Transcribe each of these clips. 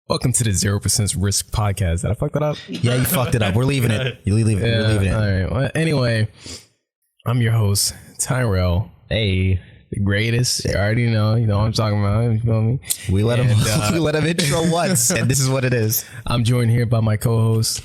Welcome to the 0% Risk Podcast. Did I fuck that up? Yeah, you fucked it up. We're leaving it. You leave it. We're leaving it. All right. Well, anyway, I'm your host, Tyrell. Hey, the greatest. You already know. You know what I'm talking about. You feel me? we let him. We let him intro once, and this is what it is. I'm joined here by my co-host,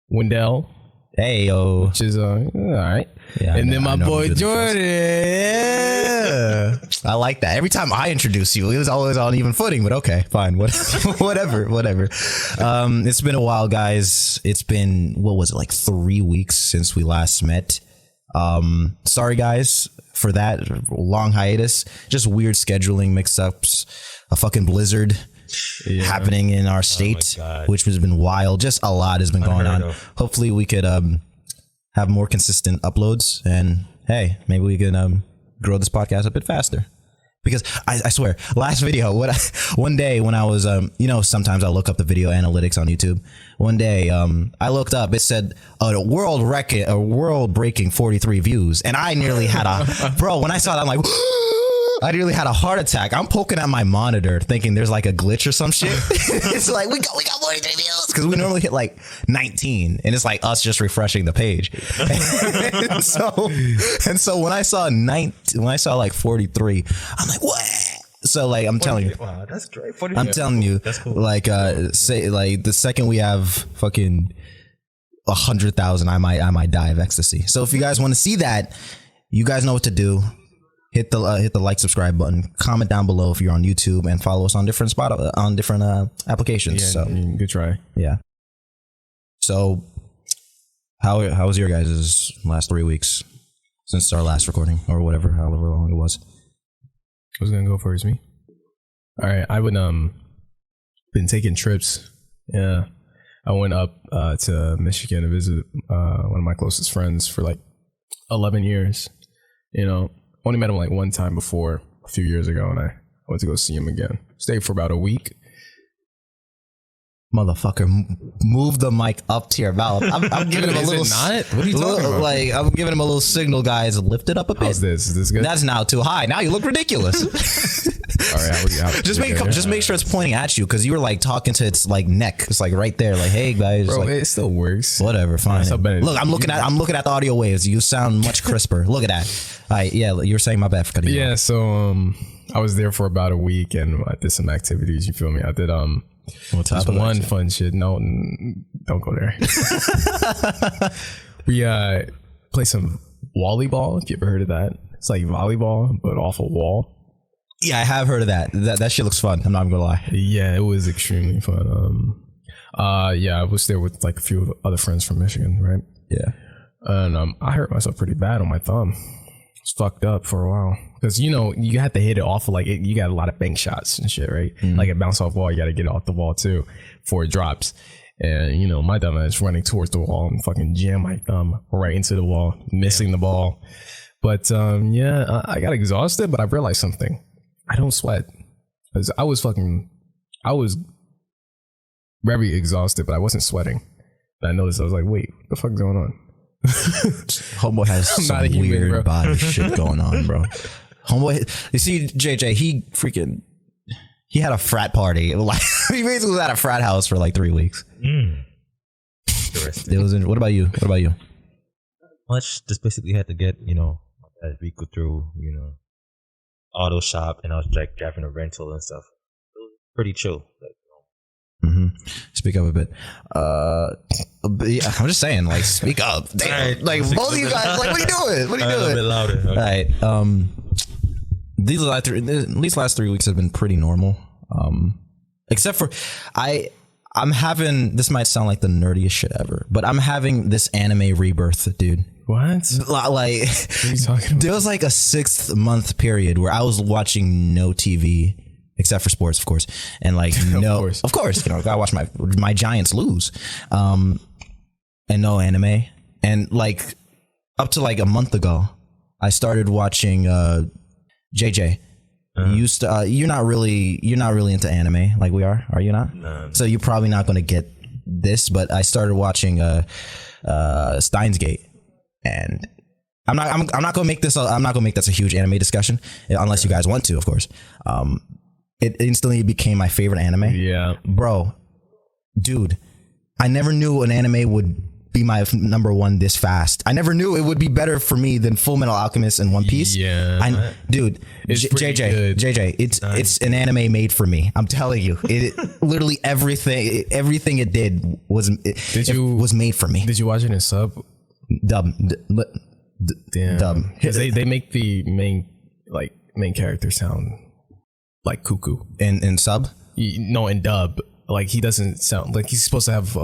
Wendell. Hey, yo. Which is all right. Yeah, and then my boy Jordan. Yeah. I like that. Every time I introduce you, it was always on even footing, but okay, fine. Whatever. It's been a while, guys. It's been, what was it, like 3 weeks since we last met. Sorry, guys, for that long hiatus. Just weird scheduling mix-ups, a fucking blizzard happening in our state, which has been wild. Just a lot has been going on. Hopefully we could have more consistent uploads, and hey, maybe we can grow this podcast a bit faster. Because I swear, last video, one day when I was, sometimes I look up the video analytics on YouTube. One day, I looked up, it said a world breaking 43 views, and I nearly had when I saw that, I'm like, I nearly had a heart attack. I'm poking at my monitor thinking there's like a glitch or some shit. It's like, we got 43 views, because we normally hit like 19, and it's like us just refreshing the page. and so when I saw like 43, I'm like, what? So like, I'm telling you, wow, that's great. I'm telling you, that's cool. Like, say like the second we have fucking 100,000, I might die of ecstasy. So if you guys want to see that, you guys know what to do. Hit the like, subscribe button, comment down below if you're on YouTube, and follow us on different applications. Yeah, so good try. Yeah. So how was your guys' last 3 weeks since our last recording, or whatever, however long it was? Who's gonna go first? Me. All right. I would been taking trips. Yeah. I went up to Michigan to visit one of my closest friends for like 11 years. You know, only met him like one time before a few years ago, and I went to go see him again. Stayed for about a week. Motherfucker, move the mic up to your mouth. I'm giving him a little. Not? What are you talking about? Like, I'm giving him a little signal, guys. Lift it up a bit. How's this? Is this good? That's now too high. Now you look ridiculous. All right. Just make sure it's pointing at you, because you were like talking to its like neck. It's like right there. Like, hey guys. Bro, like, it still works. Whatever, fine. Yeah, look, I'm looking at the audio waves. You sound much crisper. Look at that. All right, yeah, you were saying, my bad for cutting you off. Yeah, so I was there for about a week, and I did some activities. You feel me? I did just one fun shit. No, don't go there. We play some volleyball. If you ever heard of that, it's like volleyball but off a wall. Yeah, I have heard of that. That shit looks fun. I'm not gonna lie. Yeah, it was extremely fun. Yeah, I was there with like a few other friends from Michigan, right? Yeah, and I hurt myself pretty bad on my thumb. It's fucked up for a while, because you have to hit it off of like you got a lot of bank shots and shit, right? Like it bounce off wall, you got to get it off the wall too before it drops. And my thumb is running towards the wall and fucking jam my thumb right into the wall, missing the ball. But I got exhausted, but I realized something. I don't sweat, because I was very exhausted, but I wasn't sweating. And I noticed, I was like, wait, what the fuck's going on? Homeboy has some weird body shit going on, bro. Homeboy, you see, JJ, he had a frat party. Like, he basically was at a frat house for like 3 weeks. Interesting. It was. What about you? Much. Just basically had to get as we go through auto shop, and I was like driving a rental and stuff. It was pretty chill. Speak up a bit. Yeah, I'm just saying, like, speak up. Damn. Right. Like, both of you guys, like, what are you doing? What are you doing? A bit louder. Okay. All right. These last 3 weeks have been pretty normal. Except for I'm having, this might sound like the nerdiest shit ever, but I'm having this anime rebirth, dude. What? Like, what are you talking about? There was like a 6-month period where I was watching no TV. Except for sports, of course, and like of course, gotta watch my Giants lose, and no anime, and like up to like a month ago, I started watching JJ. You're not really into anime like we are you not? No. So you're probably not going to get this, but I started watching Steins Gate, and I'm not going to make this a huge anime discussion unless you guys want to, of course. it instantly became my favorite anime. Yeah. Bro, dude, I never knew an anime would be my number one this fast. I never knew it would be better for me than Full Metal Alchemist and One Piece. Yeah. Dude, It's pretty good. JJ, it's an anime made for me. I'm telling you, it literally everything it did was was made for me. Did you watch it in sub? Dub. Damn. Dub. 'Cause they make the main character sound like cuckoo. In sub? No, in dub. Like he doesn't sound like he's supposed to have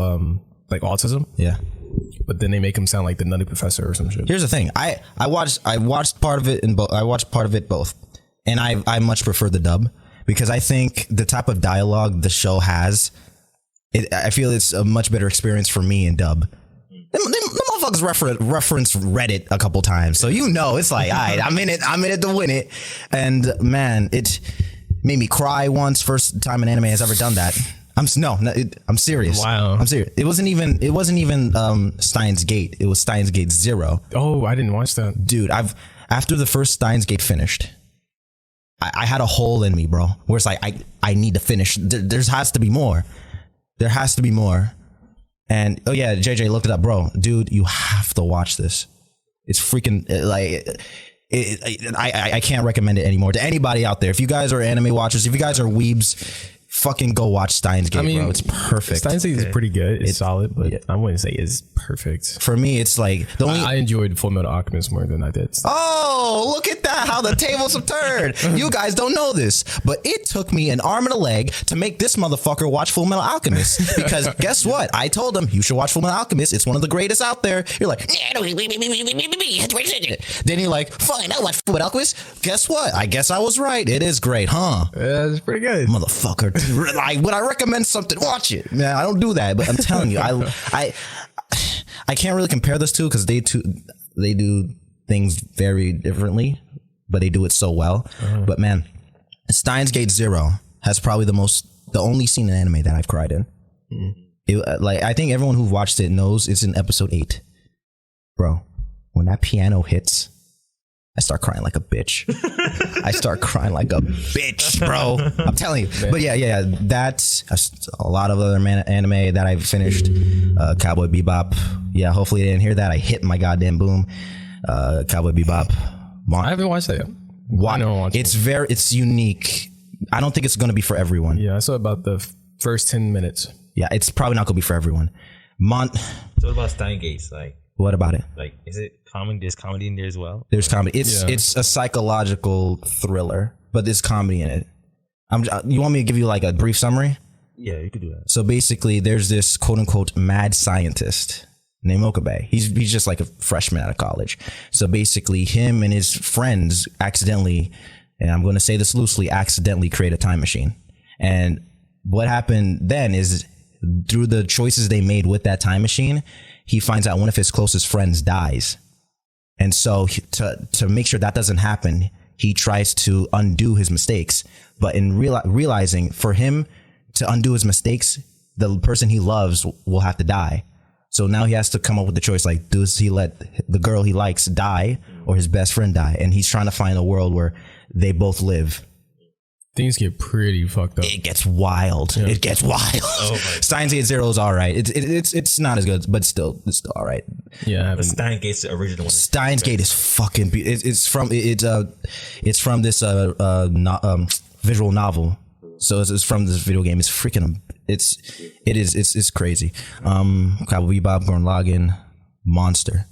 like autism, Yeah. but then they make him sound like the Nutty Professor or some shit. Here's the thing. I watched part of it in both. I watched part of it both, and I much prefer the dub because I think the type of dialogue the show has, I feel it's a much better experience for me in dub. Them motherfuckers reference Reddit a couple times, so it's like, all right, I'm in it to win it, and man, it made me cry once. First time an anime has ever done that. I'm serious. Wow. I'm serious. It wasn't even Steins Gate. It was Steins Gate 0. Oh, I didn't watch that. Dude, after the first Steins Gate finished, I had a hole in me, bro. Where it's like I need to finish. There has to be more. There has to be more. And oh yeah, JJ looked it up, bro. Dude, you have to watch this. It's freaking I can't recommend it anymore to anybody out there. If you guys are anime watchers, if you guys are weebs, fucking go watch Steins Gate, bro. It's perfect. Steins Gate is pretty good. It's solid, but I wouldn't say it's perfect. For me, it's like the only. I enjoyed Full Metal Alchemist more than I did. Oh, look at that! How the tables have turned. You guys don't know this, but it took me an arm and a leg to make this motherfucker watch Full Metal Alchemist. Because guess what? I told him you should watch Full Metal Alchemist. It's one of the greatest out there. You're like, then you're like, fine, I'll watch Full Metal Alchemist. Guess what? I guess I was right. It is great, huh? Yeah, it's pretty good. Motherfucker. Like, when I recommend something, watch it. Man, I don't do that, but I'm telling you, I can't really compare this two because they do things very differently, but they do it so well. But man, Steins Gate 0 has probably the only scene in anime that I've cried in. I think everyone who watched it knows it's in episode 8. Bro, when that piano hits, I start crying like a bitch. I start crying like a bitch, bro. I'm telling you. But yeah, that's a lot of other anime that I've finished. Cowboy Bebop. Yeah, hopefully they didn't hear that. I hit my goddamn boom. Cowboy Bebop. I haven't watched that yet. Why? It's unique. I don't think it's going to be for everyone. Yeah, I saw about the first 10 minutes. Yeah, it's probably not going to be for everyone. So what about Steins Gate? What about it? Like, is it comedy? There's comedy in there as well. There's comedy. It's a psychological thriller, but there's comedy in it. You want me to give you like a brief summary? Yeah, you could do that. So basically, there's this quote unquote mad scientist named Okabe. He's just like a freshman out of college. So basically, him and his friends accidentally, and I'm going to say this loosely, accidentally create a time machine. And what happened then is through the choices they made with that time machine, he finds out one of his closest friends dies. And so to make sure that doesn't happen, he tries to undo his mistakes. But in realizing for him to undo his mistakes, the person he loves will have to die. So now he has to come up with the choice, like, does he let the girl he likes die or his best friend die? And he's trying to find a world where they both live. Things get pretty fucked up. It gets wild. Yeah. It gets wild. Steins Gate 0 is all right. It's not as good, but it's still all right. Yeah, but Steins Gate's the original one. Steins Gate is fucking. It's from this visual novel. So it's from this video game. It's freaking. It's crazy. Cowboy Bebop, Gurren Lagann, Monster.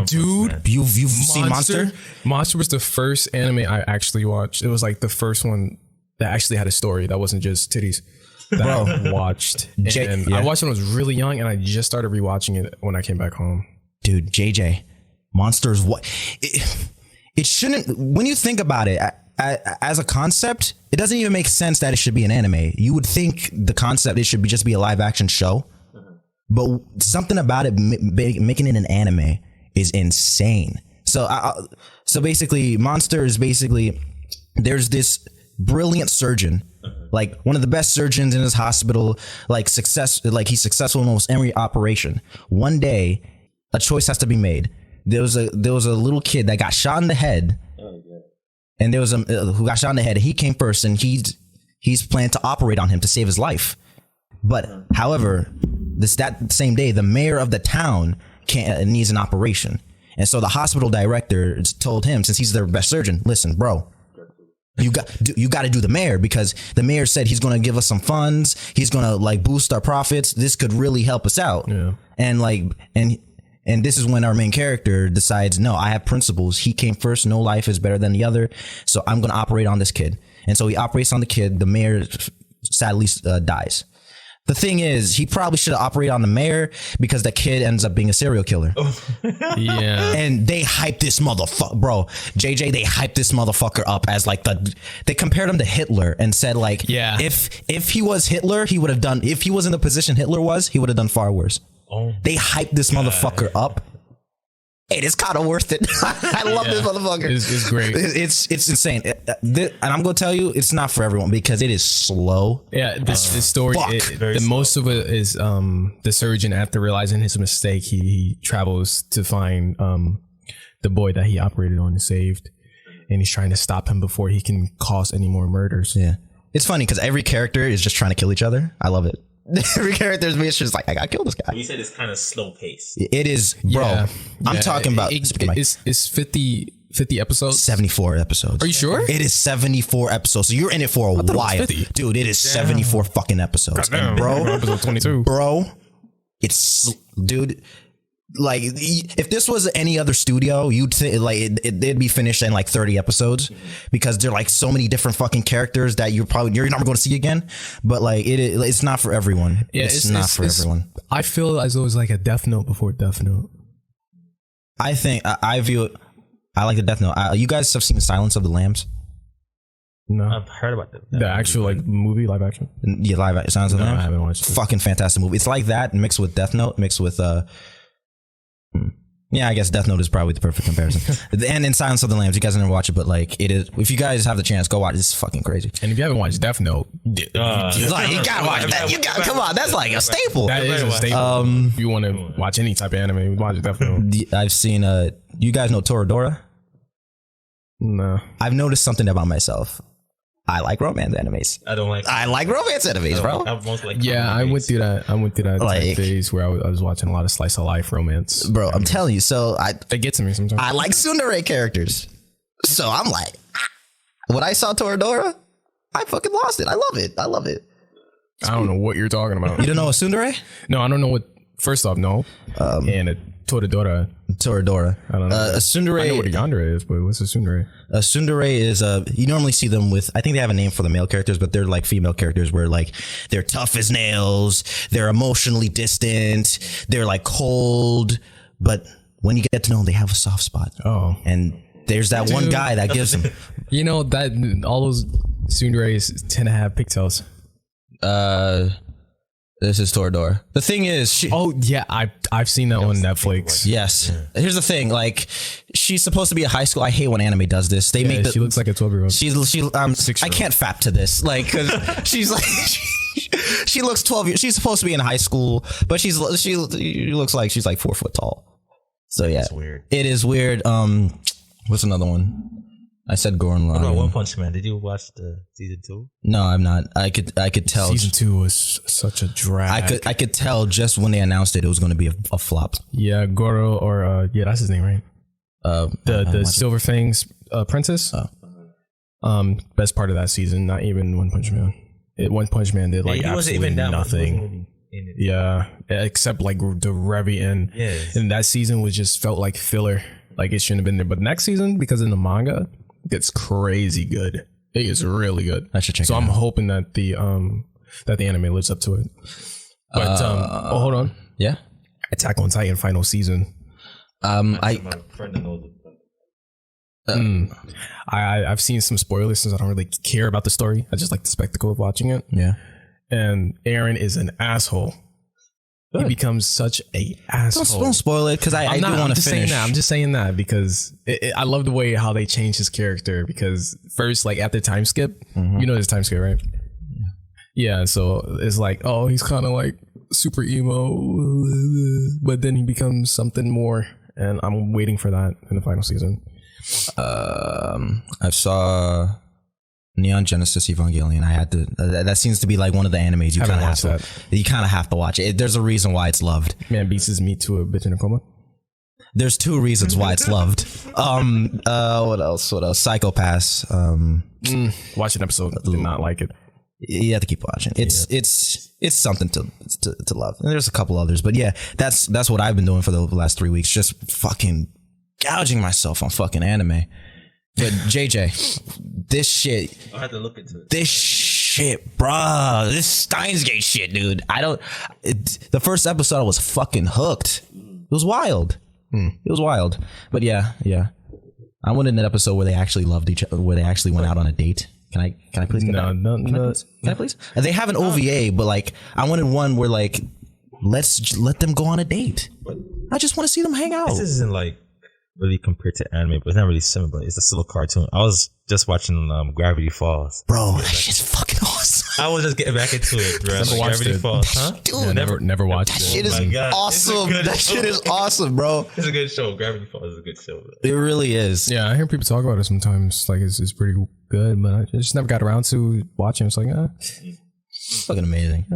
Dude, you've seen Monster? Monster was the first anime I actually watched. It was like the first one that actually had a story that wasn't just titties that I watched. And I watched it when I was really young, and I just started rewatching it when I came back home. Dude, JJ, Monster's what? It shouldn't. When you think about it as a concept, it doesn't even make sense that it should be an anime. You would think the concept it should be just be a live action show, but something about it making it an anime is insane. So basically, Monster is basically there's this brilliant surgeon, like one of the best surgeons in his hospital, like he's successful in almost every operation. One day, a choice has to be made. There was a little kid that got shot in the head, and there was who got shot in the head. And he came first, and he's planned to operate on him to save his life. But however, that same day, the mayor of the town needs an operation. And so the hospital director told him, since he's their best surgeon, listen, bro, you got to do the mayor, because the mayor said he's going to give us some funds. He's going to like boost our profits. This could really help us out. Yeah. And like, and this is when our main character decides, no, I have principles. He came first. No life is better than the other. So I'm going to operate on this kid. And so he operates on the kid. The mayor sadly dies. The thing is, he probably should have operated on the mayor, because the kid ends up being a serial killer. Yeah. And they hyped this motherfucker, bro. JJ, they hyped this motherfucker up as like they compared him to Hitler and said like, yeah, if he was Hitler, he would have done, if he was in the position Hitler was, he would have done far worse. They hyped this motherfucker up. Hey, it's kind of worth it. I love this motherfucker. It's great. It's insane. And I'm gonna tell you, it's not for everyone because it is slow. Yeah, this story, most of it is the surgeon, after realizing his mistake, he travels to find the boy that he operated on and saved, and he's trying to stop him before he can cause any more murders. Yeah, it's funny because every character is just trying to kill each other. I love it. Every character's mission is like, I gotta kill this guy. You said it's kind of slow pace. It is, bro. Yeah. I'm talking about it's 50 episodes. 74 episodes. Are you sure? It is 74 episodes. So you're in it for a while, dude. It is 74 fucking episodes, and bro. Episode 22, bro. It's, dude. Like, if this was any other studio, you'd think like it'd be finished in like 30 episodes, because there are like so many different fucking characters that you're never going to see again. But like it's not for everyone. Yeah, it's not for everyone. I feel as though it's like a Death Note before Death Note. I think I view it. I like the Death Note. You guys have seen Silence of the Lambs? No, I've heard about that. The actual like movie, live action. Yeah, live action. Silence of the No, Lambs. I haven't watched it. Fucking fantastic movie. It's like that mixed with Death Note, mixed with yeah, I guess Death Note is probably the perfect comparison. And in Silence of the Lambs, you guys never watch it, but like it is. If you guys have the chance, go watch it. It's fucking crazy. And if you haven't watched Death Note, like, you gotta watch that. You got, come on, that's like a staple. that is a staple. If you want to watch any type of anime, watch Death Note. I've seen. You guys know Toradora? No. I've noticed something about myself. I like romance animes. I don't like. I like romance animes, bro. I went through that. I went through that Like, phase where I was watching a lot of slice of life romance. Bro, I'm telling you. So They get to me sometimes. I like tsundere characters. So I'm like, when I saw Toradora, I fucking lost it. I love it. I love it. I don't know what you're talking about. You don't know a tsundere? No, I don't know what. First off, no. And a Toradora. Toradora. I don't know. A tsundere. I know what a yandere is, but what's a tsundere? A tsundere is you normally see them with, I think they have a name for the male characters, but they're like female characters where like they're tough as nails, they're emotionally distant, they're like cold, but when you get to know them, they have a soft spot. Oh. And there's that one guy that gives them. You know that all those tsunderes tend to have pigtails. This is Toradora. The thing is, Oh yeah, I've seen that on Netflix. yes. Here's the thing, like she's supposed to be a high school. I hate when anime does this. They make She looks like a 12-year-old. I can't fap to this, like, cause she's like, she looks 12 years. She's supposed to be in high school, but she looks like she's like 4 foot tall. So yeah, weird. It is weird. What's another one? I said Gurren What about Lagann. One Punch Man? Did you watch the season 2? No, I'm not. I could tell. Season 2 was such a drag. I could tell just when they announced it was going to be a flop. Yeah, Goro or yeah, that's his name, right? The Silver Fangs princess. Best part of that season, not even One Punch Man. One Punch Man did like absolutely nothing. Yeah, except like the very end. Yeah. And that season was just felt like filler. Like it shouldn't have been there. But next season, because in the manga, it's crazy good. It is really good. I should check. So I'm hoping that the anime lives up to it. But hold on. Yeah. Attack on Titan final season. My friend knows it. I've seen some spoilers since I don't really care about the story. I just like the spectacle of watching it. Yeah. And Eren is an asshole. He becomes such a asshole. Don't spoil it because I do want to finish. I'm just saying that because I love the way how they changed his character. Because first, like after time skip, you know there's time skip, right? Yeah. So it's like, oh, he's kind of like super emo, but then he becomes something more, and I'm waiting for that in the final season. I saw Neon Genesis Evangelion. I had to. That seems to be like one of the animes you Haven't kind of have watched to. You kind of have to watch it. There's a reason why it's loved. Man beats me to a bitch in a coma. There's two reasons why it's loved. What else? Psychopaths. Watch an episode. Did not like it. You have to keep watching. It's something to love. And there's a couple others, but yeah, that's what I've been doing for the last 3 weeks. Just fucking gouging myself on fucking anime. But JJ, this shit. I had to look into it. This shit, bruh. This Steins Gate shit, dude. The first episode I was fucking hooked. It was wild. It was wild. But yeah. I wanted an episode where they actually loved each other, where they actually went out on a date. Can I please get that? No. Can I please? They have an OVA, but like I wanted one where like let's let them go on a date. I just want to see them hang out. This isn't like really compared to anime, but it's not really similar. But it's a still cartoon. I was just watching Gravity Falls. Bro, that shit's fucking awesome. I was just getting back into it, bro. Never watched Gravity it. Falls, huh? Dude, Yeah, never watched that it. shit is my God. awesome. It's a good That shit is awesome, bro. It's a good show. Gravity Falls is a good show. Bro. It really is. Yeah, I hear people talk about it sometimes. Like it's pretty good, but I just never got around to watching. It's like, It's fucking amazing.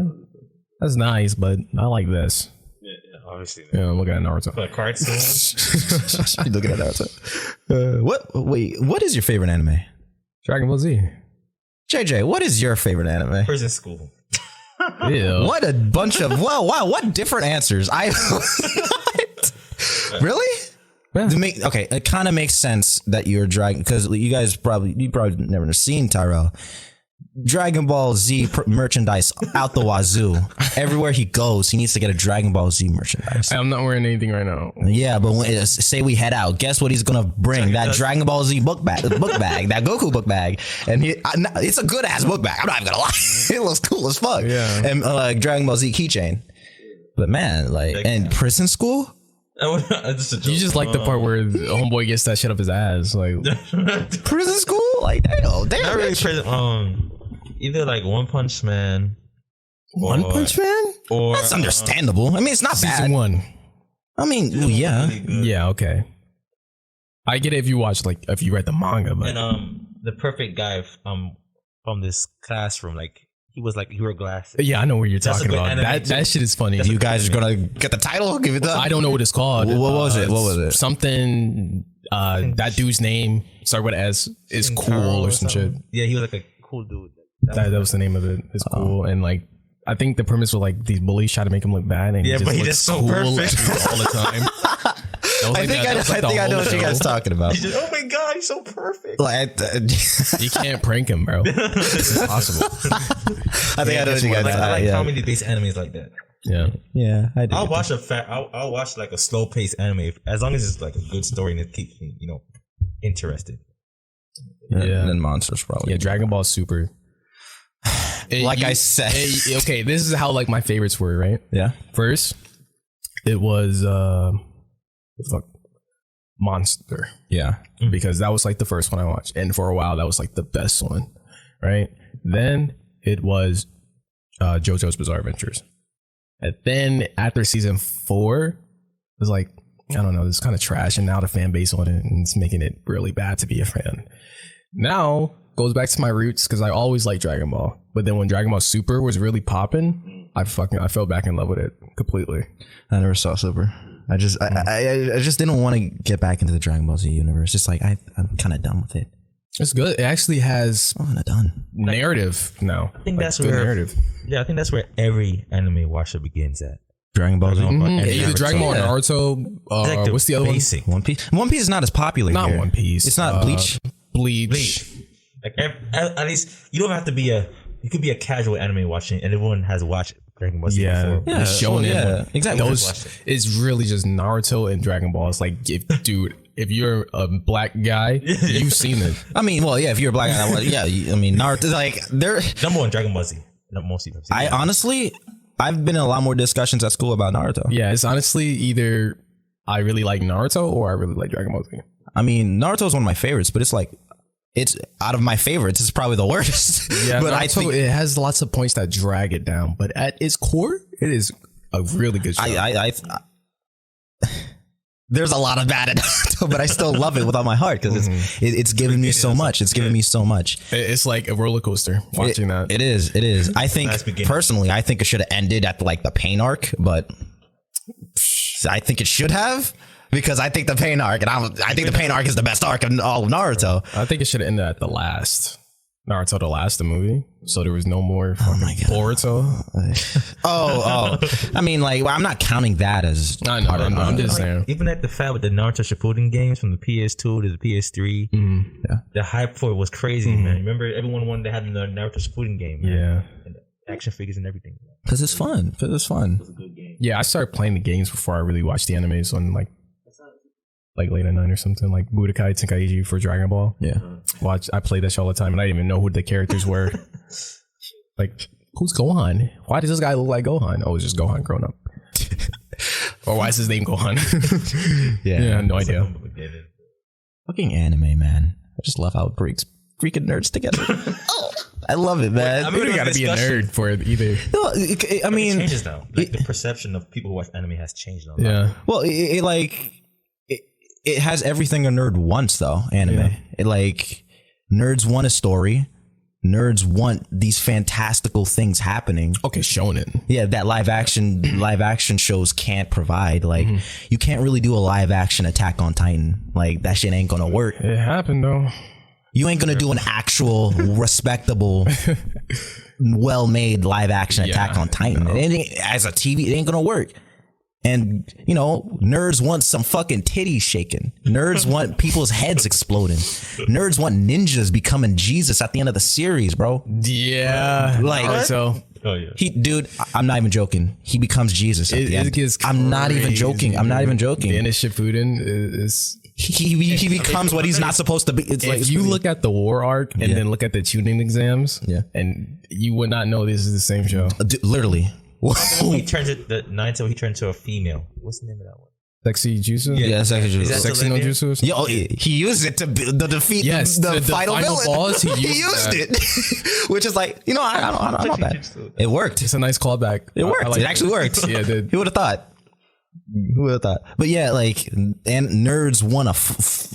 that's nice, but I like this. Yeah, obviously. Yeah, I'm looking at Naruto. But cartoon. You looking at Naruto? What is your favorite anime? Dragon Ball Z. JJ, what is your favorite anime? Prison School. Yeah. What a bunch of wow, what different answers. Really? Yeah. Okay, it kind of makes sense that you're Dragon, because you probably never seen Tyrell. Dragon Ball Z merchandise out the wazoo. Everywhere he goes, he needs to get a Dragon Ball Z merchandise. I'm not wearing anything right now. Yeah, but say we head out, guess what he's gonna bring? That Dragon Ball Z book bag, that Goku book bag, and it's a good ass book bag. I'm not even gonna lie, it looks cool as fuck. Yeah, and Dragon Ball Z keychain. But man, and Prison School. You just like the part where the homeboy gets that shit up his ass, like Prison School, like damn, not really prison. Either like One Punch Man. One Punch Man. Or that's understandable. I mean, it's not season bad. 1. I mean, yeah, yeah, okay. I get it if you watch if you read the manga, but and the perfect guy from this classroom, like he wore glasses. yeah, I know what you're That's a talking good about. anime That shit is funny. you guys are gonna get the title. Give it up. I don't know what it's called. What was it? What was it? Something. That dude's name started with S. Is cool or some shit. Yeah, he was like a cool dude. That was the name of it. It's cool, and I think the premise was these bullies try to make him look bad, and Yeah, but he just so perfect all the time. I think I know what you guys talking about. He's just, oh my God, he's so perfect. You can't prank him, bro. It's impossible. I think I know what you guys. I like yeah. comedy-based animes like that. Yeah, I do. I'll watch like a slow-paced anime as long as it's like a good story and it keeps me, interested. And then monsters probably. Yeah, Dragon Ball Super. I said. Okay, this is how my favorites were, right? Yeah. First, it was Monster. Yeah. Because that was the first one I watched, and for a while that was the best one, right? Then it was JoJo's Bizarre Adventures, and then after season 4, it was I don't know, this is kind of trash, and now the fan base on it, and it's making it really bad to be a fan. Now goes back to my roots because I always liked Dragon Ball, but then when Dragon Ball Super was really popping, I fell back in love with it completely. I never saw Super. I just didn't want to get back into the Dragon Ball Z universe. Just I'm kind of done with it. It's good. It actually has narrative now. I think that's good where narrative. Yeah, I think that's where every anime watcher begins at. Dragon Ball Z. Either Dragon Ball or Naruto. What's the other basic one? One Piece is not as popular. Not here. One Piece. It's not Bleach. Bleach. At least you don't have to be you could be a casual anime watching, and everyone has watched Dragon Ball Z before. Yeah, Shonen. Exactly. Those is really just Naruto and Dragon Ball. It's if you're a black guy, you've seen it. I mean, well, yeah, if you're a black guy, Naruto, they're number one Dragon Ball Z. Mostly. I've been in a lot more discussions at school about Naruto. Yeah, it's honestly either I really like Naruto or I really like Dragon Ball Z. I mean, Naruto is one of my favorites, but it's out of my favorites, it's probably the worst. Yeah, but Naruto, I think it has lots of points that drag it down, but at its core, it is a really good show. there's a lot of bad in Naruto, but I still love it with all my heart because it's given me so much. It's given me so much. It's like a roller coaster watching that. It is. It is. I think personally, I think it should have ended at like the pain arc, but I think it should have because I think the pain arc, and I think the pain arc is the best arc in all of Naruto. I think it should have ended at the last Naruto, the last movie, so there was no more fucking Boruto. I mean, like, well, I'm not counting that as. I know. I'm just saying. Even at the fact with the Naruto Shippuden games from the PS2 to the PS3, the hype for it was crazy, man. Remember, everyone wanted to have the Naruto Shippuden game, man. Yeah. And the action figures and everything. Because it's fun. Because it's fun. It's a good game. Yeah, I started playing the games before I really watched the animes on like late at night or something, like Budokai Tenkaichi for Dragon Ball. Yeah. I played that shit all the time, and I didn't even know who the characters were. Like, who's Gohan? Why does this guy look like Gohan? Oh, it's just Gohan grown up. Or why is his name Gohan? Yeah, no idea. Fucking anime, man. I just love how it brings freaking nerds together. I love it, man. I You don't gotta be a nerd for it either. No, I mean, it changes now. Like the perception of people who watch anime has changed a lot. Yeah. well, it has everything a nerd wants, though. Anime, Yeah. it like nerds want a story. Nerds want these fantastical things happening. Okay, shonen. Yeah, that live action shows can't provide. Like, you can't really do a live action Attack on Titan. Like, that shit ain't gonna work. It happened though. You ain't gonna do an actual respectable, well-made live action Attack on Titan. no. As a TV, it ain't gonna work. And, you know, nerds want some fucking titties shaking. Nerds want people's heads exploding. Nerds want ninjas becoming Jesus at the end of the series, bro. Yeah. Like, Naruto. Oh yeah. Dude, I'm not even joking. He becomes Jesus at the end. I'm not even joking. I'm not even joking. The end of Shippuden is. He becomes what he's not supposed to be. It's like, If you look at the war arc and then look at the tuning exams, Yeah. and you would not know this is the same show. Literally. He turns it the Naruto. He turned to a female. What's the name of that one? Sexy Jutsu? Yeah, it's actually Is that just. Sexy no still in there? Jutsu? or something? Yo, he used it to defeat Yes, the the final villain. boss, he He used used it, which is like, you know, I'm not bad. It worked. It's a nice callback. It worked. I like It actually worked. Yeah, it did. Who would have thought? Who would have thought? But yeah, like, and nerds want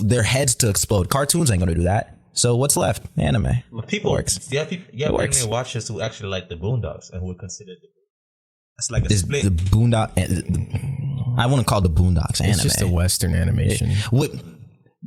their heads to explode. Cartoons ain't gonna do that. So what's left? Anime. But people, Works. yeah, works. anime watchers who actually like the Boondocks and who would consider that's like a Is split. the Boondock? I wouldn't call the Boondocks anime. It's just a Western animation. What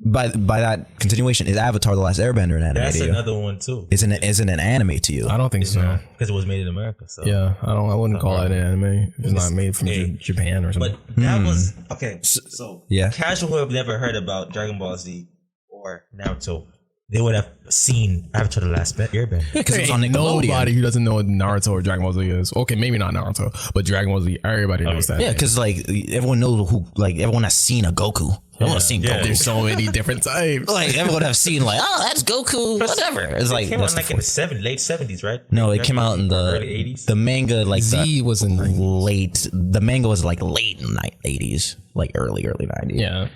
by that continuation is Avatar: The Last Airbender an anime That's to you? another one too. Isn't an anime to you? I don't think so. Because it was made in America. So Yeah, I wouldn't call it an anime. It's not made from Japan or something. But that was okay. So Yeah. casual who have never heard about Dragon Ball Z or Naruto, they would have seen Avatar: The Last Airbender. Because it was on Ain't Nickelodeon. nobody who doesn't know what Naruto or Dragon Ball Z is. Okay, maybe not Naruto, but Dragon Ball Z, everybody knows that. Yeah, because like everyone knows who, like everyone has seen a Goku. Everyone has seen Goku. There's so many different types. Like everyone have seen like, oh, that's Goku. Whatever. It's like It came that's out like in the late 70s, right? no, it came out in the early 80s. the manga like Z was in the late. The manga was like late 80s, like early 90s. Yeah.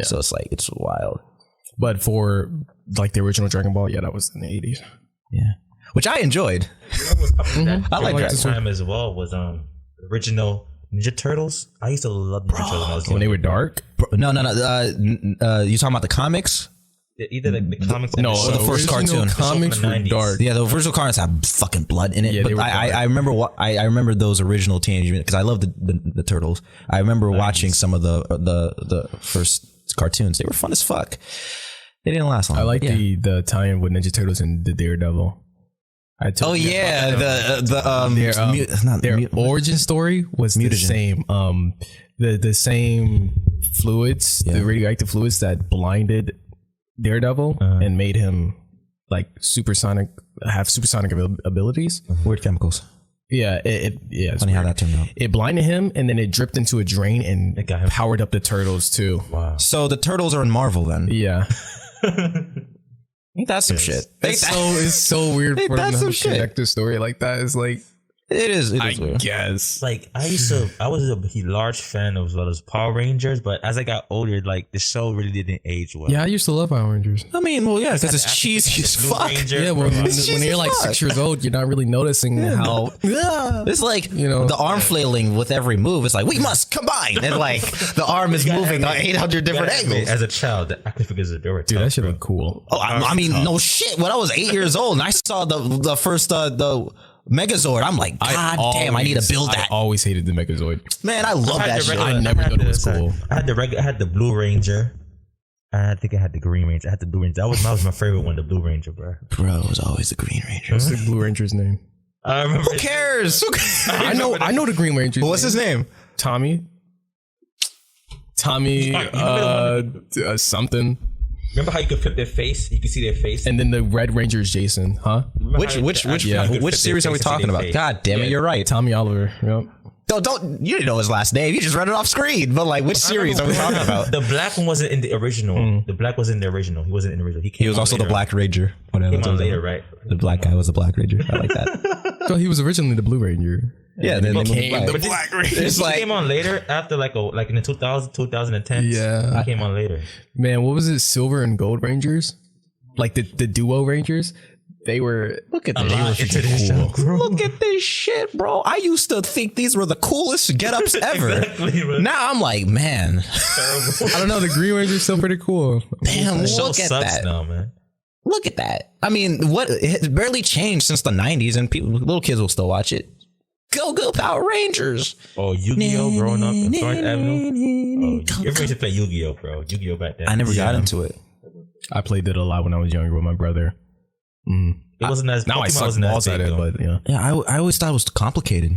So it's like it's wild. But for like the original Dragon Ball, yeah, that was in the 80s. Yeah, which I enjoyed. I like that that. time as well was original Ninja Turtles. I used to love Ninja Turtles when I was When they young. were dark? No. You talking about the comics? Either the comics and No, the the first original cartoon. comics From the were 90s. dark. Yeah, the original cartoons have fucking blood in it. Yeah, they but were I remember I remember those original Teenage Mutant because I love the turtles. I remember watching some of the first cartoons. They were fun as fuck. They didn't last long. I like yeah. the tie-in with Ninja Turtles and the Daredevil. I told Oh you yeah, about their their origin story was the Mutagen. same. The same fluids, the radioactive fluids that blinded Daredevil and made him like have supersonic abilities. weird chemicals. Yeah, it's Funny how weird. that turned out. It blinded him, and then it dripped into a drain and got him. powered up the turtles too. Wow. So the turtles are in Marvel then. Yeah, Ain't that some shit? it's so weird Ain't for that them some to shit? connect the story like that. It's like It is. It I is weird. guess. Like I was a large fan of those Power Rangers, but as I got older, like the show really didn't age well. Yeah, I used to love Power Rangers. I mean, well, yeah, because it's After cheesy as Blue fuck. Ranger, Yeah, bro, well, It's when cheesy you're as like fuck. 6 years old, you're not really noticing how. Yeah. It's like You know. the arm flailing with every move. It's like we must combine, and like the arm is moving on 800 different angles. As a child, the action figures are very Dude, tough, that shit bro. look cool. Oh, I mean, no shit. When I was 8 years old and I saw the first the Megazord, I'm like, God damn, I need to build that. I always hated the Megazord. Man, I love I had that the shit. regular- I never thought it was sorry. cool. I had the Blue Ranger. I think I had the Green Ranger. I had the Blue Ranger. That was my favorite one, the Blue Ranger, bro. Bro, it was always the Green Ranger. What's the Blue Ranger's name? I remember. Who cares? Who cares? I know the Green Ranger's What's his name? Tommy, something. Remember how you could flip their face? You could see their face. And then the Red Ranger is Jason, huh? Which series are we talking about? God damn it, you're right. Tommy Oliver. Yep. Don't you didn't know his last name. You just read it off screen. But like, which series are we talking about? The black one wasn't in the original. The black was in the original. He wasn't in the original. He was on also the later. Black Ranger. Whatever. Came on later, right? The black guy was the Black Ranger. I like that. So he was originally the Blue Ranger. Yeah, then they became moved the back. Black Ranger. It's He like, came on later after like in the 2010s. Yeah. He came on later. Man, what was it? Silver and Gold Rangers? Like the duo Rangers? They were look at A this. lot into this show. Look at this shit, bro. I used to think these were the coolest get-ups ever. Exactly, bro. Now I'm like, man, I don't know, the Green Ranger's still pretty cool. damn, The show look at sucks that. now, man. Look at that. I mean, what it's barely changed since the 90s, and people, little kids will still watch it. Go Power Rangers. Oh, Yu-Gi-Oh! Growing up in Florence Avenue. Oh, everybody should play Yu-Gi-Oh, bro. Yu-Gi-Oh back then. I never got into it. I played it a lot when I was younger with my brother. It wasn't as Now I Pokemon suck wasn't as balls at big, it, though. but yeah. Yeah, I always thought it was complicated.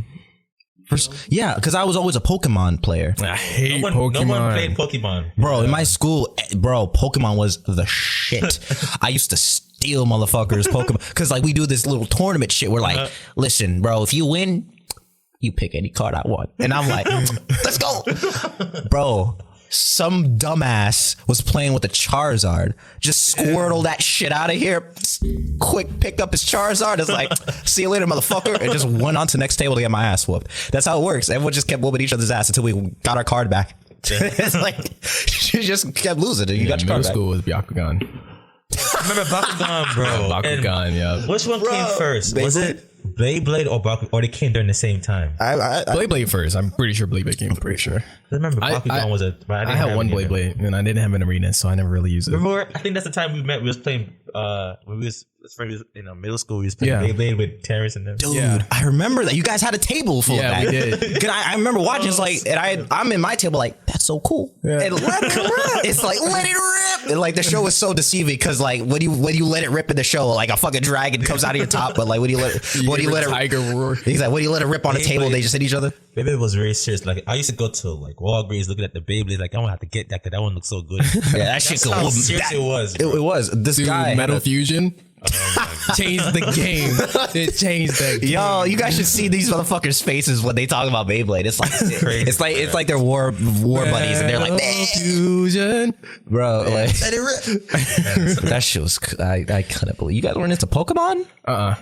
Yeah, because I was always a Pokemon player. I hate No one played Pokemon. Bro, in my school, Pokemon was the shit. I used to steal motherfuckers Pokemon because like we do this little tournament shit. We're like, listen, bro, if you win, you pick any card I want, and I'm like, let's go, bro. Some dumbass was playing with a Charizard. Just Squirtle that shit out of here. Quick pick up his Charizard. It's like, see you later, motherfucker. And just went on to the next table to get my ass whooped. That's how it works. Everyone just kept whooping each other's ass until we got our card back. It's like, you just kept losing it. You got your Middle card back. school was Byakugan. Remember Bakugan, bro? Bakugan, yeah. Which one came first? Was it Beyblade or Bakugan? Or they came during the same time? I Blade first. I'm pretty sure Blade came first. Sure. remember Bakugan was a. But I had one Blade, and I didn't have an arena, so I never really used it. Remember, I think that's the time we met. We was playing. When we was in middle school. We was playing Yeah. Beyblade with Terrence and them. Dude, Yeah. I remember that. You guys had a table full Yeah, of that. we did. 'Cause I remember watching. It's like, and I'm in my table like, that's so cool. Yeah. And let it rip. It's like, let it rip. And like the show was so deceiving because like when you let it rip in the show, like a fucking dragon comes out of your top. But like when you let it, Tiger roar. he's like, when you let it rip on the table, they just hit each other. Beyblade was very serious. Like I used to go to like Walgreens looking at the Beyblade. Like I want to have to get that because that one looks so good. Yeah, that shit That's how could. serious That, it was. it was. This Dude, guy. Metal Fusion changed the game. It changed the game. Yo, you guys should see these motherfuckers' faces when they talk about Beyblade. It's like it's like they're war buddies, and they're like, Metal "Man." Fusion. Bro, like that shit was. I couldn't believe you guys weren't into Pokemon.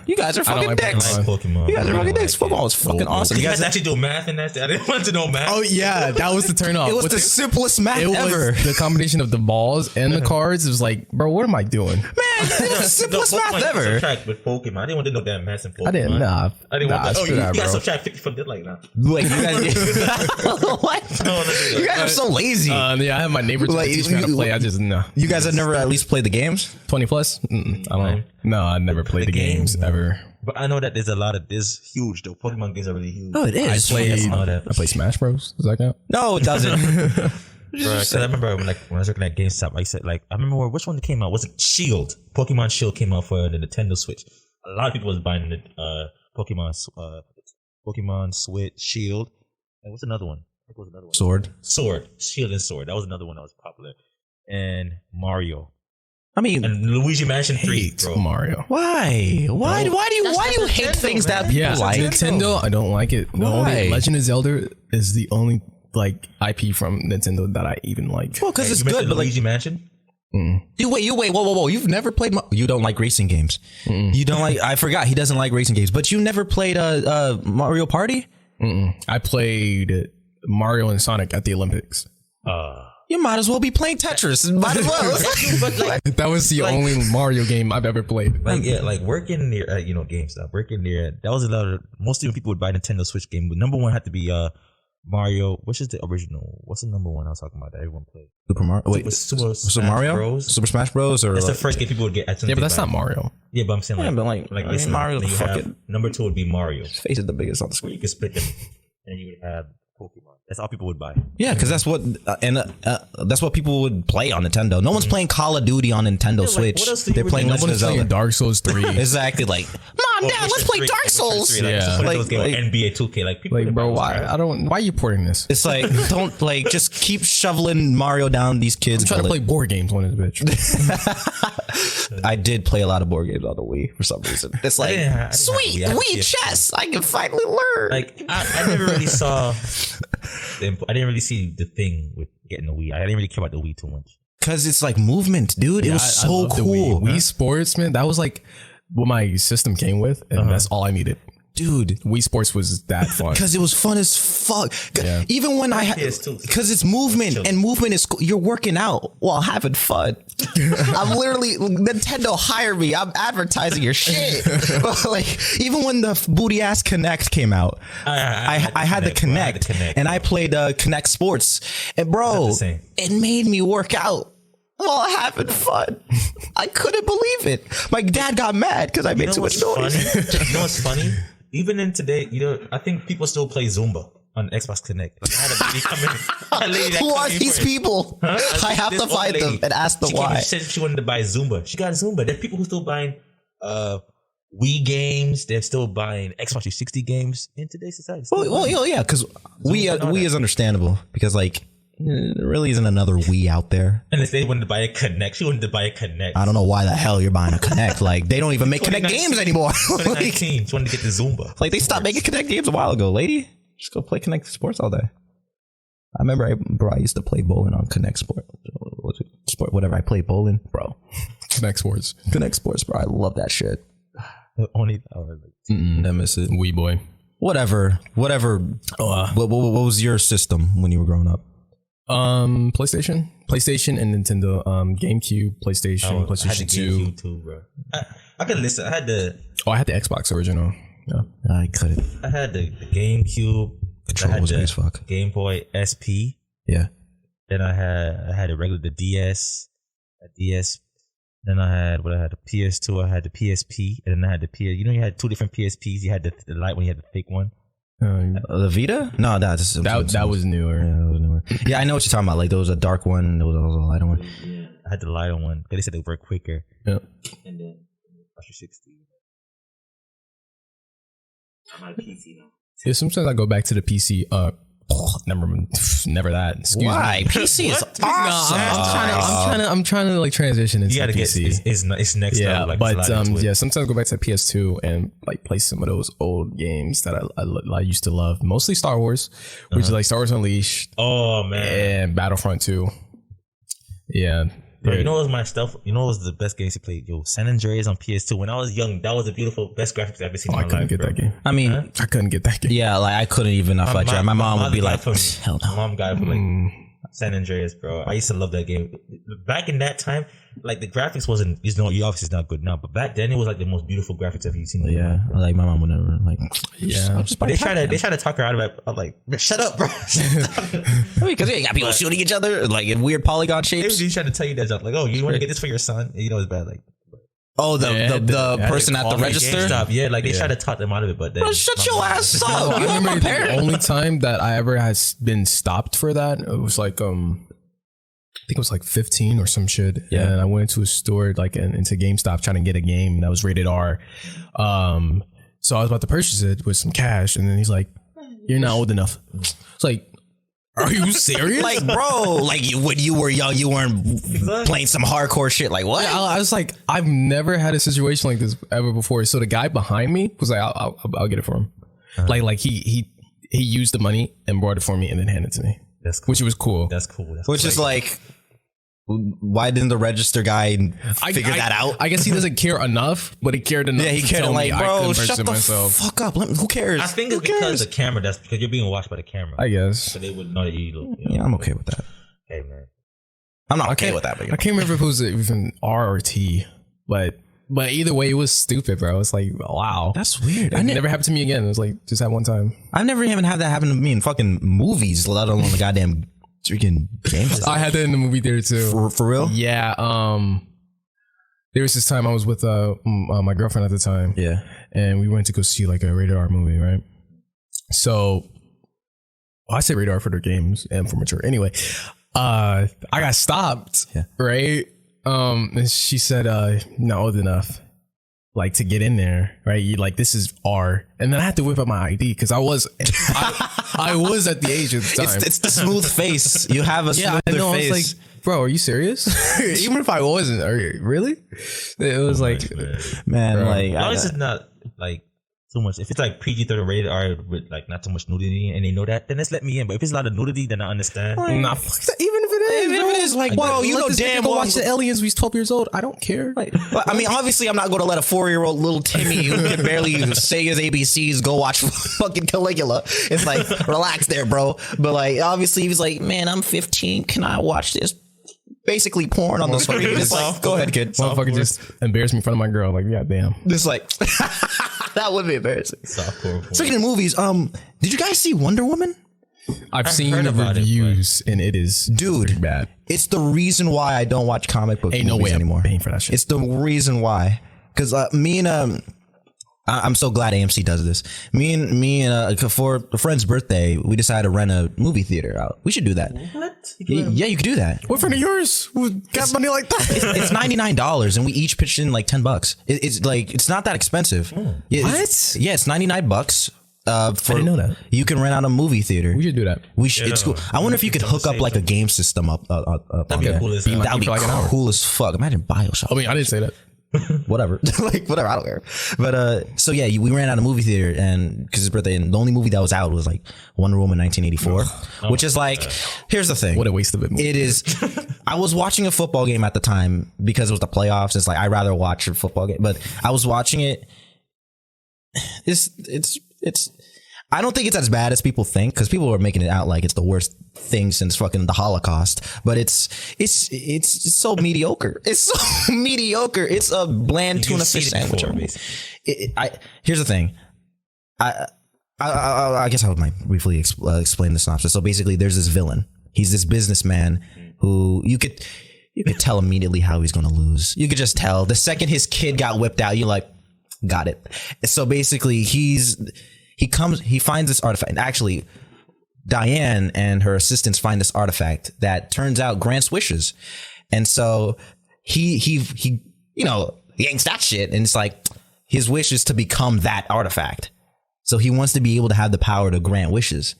You guys are I don't fucking like dicks. I like Pokemon. You guys are I fucking don't dicks. like Football it. was fucking awesome. You You guys guys, actually do math in that? I didn't want to know math. Oh yeah, that was the turn off. it was With the simplest math it ever. was the combination of the balls and the cards. It was like, bro, what am I doing? Man, it was the simplest math ever. Subtract with Pokemon. I didn't want to know that math in Pokemon. I didn't. Nah, I didn't want to. Oh, screw you that, got bro. subtract 50 from this like that. Like you guys, what? You guys are so lazy. Yeah, I have my neighbor Like, teach me how to you- play. I just no. You guys have never at least played the games. 20 plus? I don't know. No, I never played the games ever. But I know that there's huge though. Pokemon games are really huge. Oh, it I is. played Smash Bros. Does that count? No, it doesn't. Cause I remember when I was working at GameStop, I said I remember which one came out. Was it Shield? Pokemon Shield came out for the Nintendo Switch. A lot of people was buying the Pokemon Switch Shield. And what's another one? I think it was another one. Sword. Shield and Sword. That was another one that was popular. And Mario I mean, and Luigi Mansion 3, Hate bro. Mario. why? Why do you hate Nintendo, things man. that Yeah, people like? Nintendo. I don't like it. The Why? only Legend of Zelda is the only like IP from Nintendo that I even like. Well, because Hey, it's you mentioned good, but like, Luigi Mansion. Dude, whoa. You've never played, you don't like racing games. You don't like, I forgot he doesn't like racing games, but you never played Mario Party? I played Mario and Sonic at the Olympics. You might as well be playing Tetris. Might as well. But like, That was the only Mario game I've ever played. like working near, GameStop, working near, that was a lot of, most people would buy Nintendo Switch game, but number one had to be, Mario, which is the original? What's the number one I was talking about that everyone played? Super Mario. Wait, Super Super Mario? Bros. Super Smash Bros. Or That's like, the first game people would get. Yeah, but that's not Mario. Yeah, but I'm saying like, I mean, listen, Mario, then you fucking have, number two would be Mario, face is the biggest on the where screen. you could split them, and you would have Pokemon. That's all people would buy. Yeah, because that's what that's what people would play on Nintendo. No one's playing Call of Duty on Nintendo like, Switch. what else do you They're really playing know? Legend of Playing Zelda. Dark Souls 3. Exactly. Like, Mom, Dad, let's play Dark Souls. Yeah. Like NBA 2K. Like people. Like, would bro, buy why? those I don't. Why are you porting this? It's like, don't like just keep shoveling Mario down these kids. I'm trying to play board games on this bitch. I did play a lot of board games on the Wii for some reason. It's like, didn't have sweet Wii. I had Wii PS2. chess. I can finally learn. Like I never really saw. I didn't really see the thing with getting the Wii. I didn't really care about the Wii too much. Because it's like movement, dude. It was I so love the cool. Wii Sports, man. That was like what my system came with, and that's all I needed. Dude, Wii Sports was that fun. because it was fun as fuck. Yeah. Even when I had, PS2. because it's movement, and movement is you're working out while having fun. I'm literally Nintendo hire me. I'm advertising your shit. Like even when the booty ass Connect came out, I had the Connect, and I played Connect Sports, and bro, the same. it made me work out while having fun. I couldn't believe it. My dad got mad because I made too much noise. You know what's funny? Even in today, I think people still play Zumba on Xbox Connect. Like, I had a lady come in. A lady that Who come are in these for it. people? Huh? I have This to old find them lady, and ask them she came why. and said she wanted to buy Zumba. She got Zumba. There are people who still buying Wii games. They're still buying Xbox 360 games in today's society. Well, yeah, because Wii is understandable because like there really isn't another Wii out there. And if they wanted to buy a Connect, she wanted to buy a Connect. I don't know why the hell you're buying a Connect. Like they don't even make Connect 2019. games anymore. like, 2019, she wanted to get the Zumba. like they stopped making Connect games a while ago, lady. Just go play Connect Sports all day. I remember, I used to play bowling on Connect Sport. Whatever. I played bowling, bro. Connect Sports. Connect Sports, bro. I love that shit. Only Never miss it. Wii boy. Whatever. What was your system when you were growing up? PlayStation and Nintendo. GameCube, PlayStation, I had the PlayStation 2. GameCube too, bro. I could listen. I had the I had the Xbox original. Yeah. I couldn't. I had the GameCube. Control I had was the big as fuck. Game Boy SP. Yeah. Then I had the DS, a DS. Then I had the PS2. I had the PSP, and then I had the PS. You had two different PSPs. You had the light one. You had the thick one. The Vita? No, That was newer. Yeah, that was newer. Yeah, I know what you're talking about. Like there was a dark one, and there was a lighter one. Yeah, I had the lighter one. They said they work quicker. Yeah. And then 360. I'm on a PC now. Yeah, sometimes I go back to the PC. Never that. Excuse Why? me. PC is What? awesome. I'm trying to like transition into You gotta the get PC. it's next Yeah, level. Like, but it's a lot into it. yeah, sometimes I go back to PS2 and like play some of those old games that I used to love. Mostly Star Wars, which is like Star Wars Unleashed Oh man. and Battlefront 2. Yeah. Bro, you know what was my stuff? You know what was the best games to play? Yo, San Andreas on PS2. When I was young, that was the beautiful, best graphics I've ever seen in I my couldn't life, get bro. that game. I mean, I couldn't get that game. yeah, like I couldn't even. I felt my mom would be got like, it for me. "Hell My no." mom got it for like San Andreas, bro. I used to love that game. Back in that time, like the graphics wasn't. You obviously it's not good now, but back then it was like the most beautiful graphics I've seen. In Yeah, like my mom would never like. Yeah. I'll just buy They try to talk her out of it. I'm like, shut up, bro. because you got people shooting each other like in weird polygon They shapes. was trying to tell you that, like, oh, you want to get this for your son? You know, it's bad. Like, Oh, the person at the register. GameStop, yeah, like they try to talk them out of it, but then Bro, shut your ass I up! You are my remember the parent. only time that I ever has been stopped for that. It was like I think it was like 15 or some shit. Yeah. And I went into a store like into GameStop trying to get a game that was rated R. So I was about to purchase it with some cash, and then he's like, "You're not old enough." It's like, are you serious? Like, bro, like when you were young, you weren't playing some hardcore shit. Like, what? I was like, I've never had a situation like this ever before. So the guy behind me was like, I'll get it for him. Like he used the money and brought it for me and then handed it to me. that's cool. Which was cool. That's cool. That's Which cool. is like, Why didn't the register guy figure that out? I guess he doesn't care enough, but he cared enough. Yeah, he to cared. tell Like, me I bro, couldn't shut register the myself. fuck up. Who cares? I think Who it's because cares? the camera. That's because you're being watched by the camera. I guess. So they would know that you. Yeah, I'm okay with that. Okay, man. I'm not okay with that. But I can't remember if it was even R or T, but either way, it was stupid, bro. It's like, wow, that's weird. It never happened to me again. It was like just that one time. I've never even had that happen to me in fucking movies, let alone the goddamn freaking games. I had that in the movie theater too. For real? Yeah. There was this time I was with my girlfriend at the time. Yeah. And we went to go see like a rated R movie, right? So I say rated R for their games and for mature. Anyway, I got stopped. Yeah. Right. And she said, not old enough, like to get in there, right? You like, this is R. And then I had to whip up my ID because I was at the age at the time. It's the smooth face. You have a smoother I know. face. I was like, bro, are you serious? Even if I wasn't, are you really? It was like, man, bro. like, As long as it's not like too much. If it's like PG-13 rated R with like not too much nudity and they know that, then let's let me in. But if it's a lot of nudity, then I understand. nah, fuck that. Even if it is, Even if it is, like, bro, you know damn well. Watch the aliens when he's 12 years old. I don't care. But, I mean, obviously, I'm not going to let a 4-year-old little Timmy who can barely say his ABCs go watch fucking Caligula. It's like, relax there, bro. But like, obviously, he was like, man, I'm 15. Can I watch this? Basically, porn on the screen. It's like, go ahead, kid. Motherfucker just embarrassed me in front of my girl. Like, yeah, damn. Just like, that would be embarrassing. Softcore porn. Speaking of movies, did you guys see Wonder Woman? I've seen heard the about it, reviews and it is Dude, bad. It's the reason why I don't watch comic book Ain't no movies way anymore. I'm paying for that shit. It's the reason why. Because me and I'm so glad AMC does this. Me and for a friend's birthday, we decided to rent a movie theater out. We should do that. What? Yeah, you could do that. What friend of yours got money like that? It's $99 and we each pitched in like $10. It's like, it's not that expensive. Yeah, What? It's $99. I didn't know that. You can rent out a movie theater. We should do that. We should. It's cool. I wonder if you could hook up like a game system up. That'd be cool as hell. That'd be for like an hour. cool as fuck. Imagine BioShock. I mean, I didn't say that. Whatever. Like, whatever. I don't care. But so yeah, we ran out of movie theater and because his birthday, and the only movie that was out was like Wonder Woman 1984, which is like, here's the thing. What a waste of it. It is. I was watching a football game at the time because it was the playoffs. It's like I'd rather watch a football game, but I was watching it. It's. I don't think it's as bad as people think because people are making it out like it's the worst thing since fucking the Holocaust. But it's so mediocre. It's so mediocre. It's a bland tuna fish sandwich. Here's the thing. I guess I might briefly explain the synopsis. So basically, there's this villain. He's this businessman who you could tell immediately how he's going to lose. You could just tell the second his kid got whipped out. You're like, got it. So basically, he finds this artifact. And actually, Diane and her assistants find this artifact that turns out grants wishes. And so he yanks that shit. And it's like his wish is to become that artifact. So he wants to be able to have the power to grant wishes.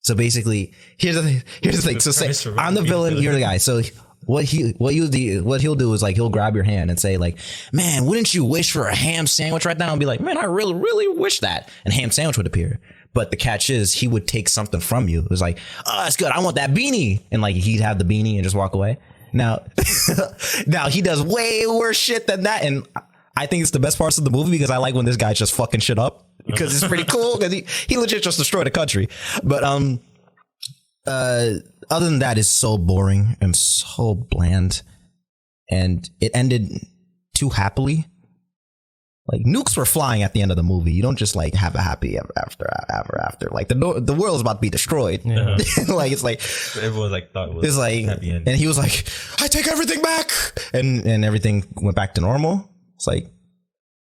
So basically, here's the thing. So say I'm the villain, you're the guy. So what he'll do is like he'll grab your hand and say like, man, wouldn't you wish for a ham sandwich right now? And be like, man, I really, really wish that. And ham sandwich would appear. But the catch is he would take something from you. It was like, oh, that's good. I want that beanie. And like he'd have the beanie and just walk away. Now he does way worse shit than that. And I think it's the best parts of the movie because I like when this guy just fucking shit up because it's pretty cool because he legit just destroyed the country. But other than that, it's so boring and so bland, and it ended too happily. Like nukes were flying at the end of the movie. You don't just like have a happy ever after. Like the world's about to be destroyed. Yeah. Like it's like everyone like thought it was like, happy end. And he was like, "I take everything back," and everything went back to normal. It's like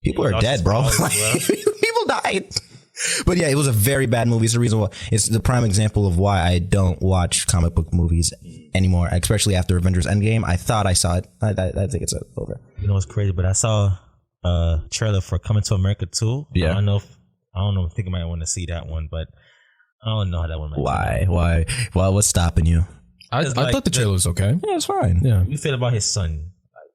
people are dead, bro. Like, people died. But yeah, it was a very bad movie. It's the reason why it's the prime example of why I don't watch comic book movies anymore, especially after Avengers Endgame. I thought I saw it. I think it's over. You know what's crazy? But I saw a trailer for Coming to America 2. Yeah. I don't know. I think I might want to see that one, but I don't know how that one might Why? Why? What's stopping you? I thought the trailer was okay. Yeah, it's fine. Yeah. You feel about his son? Like,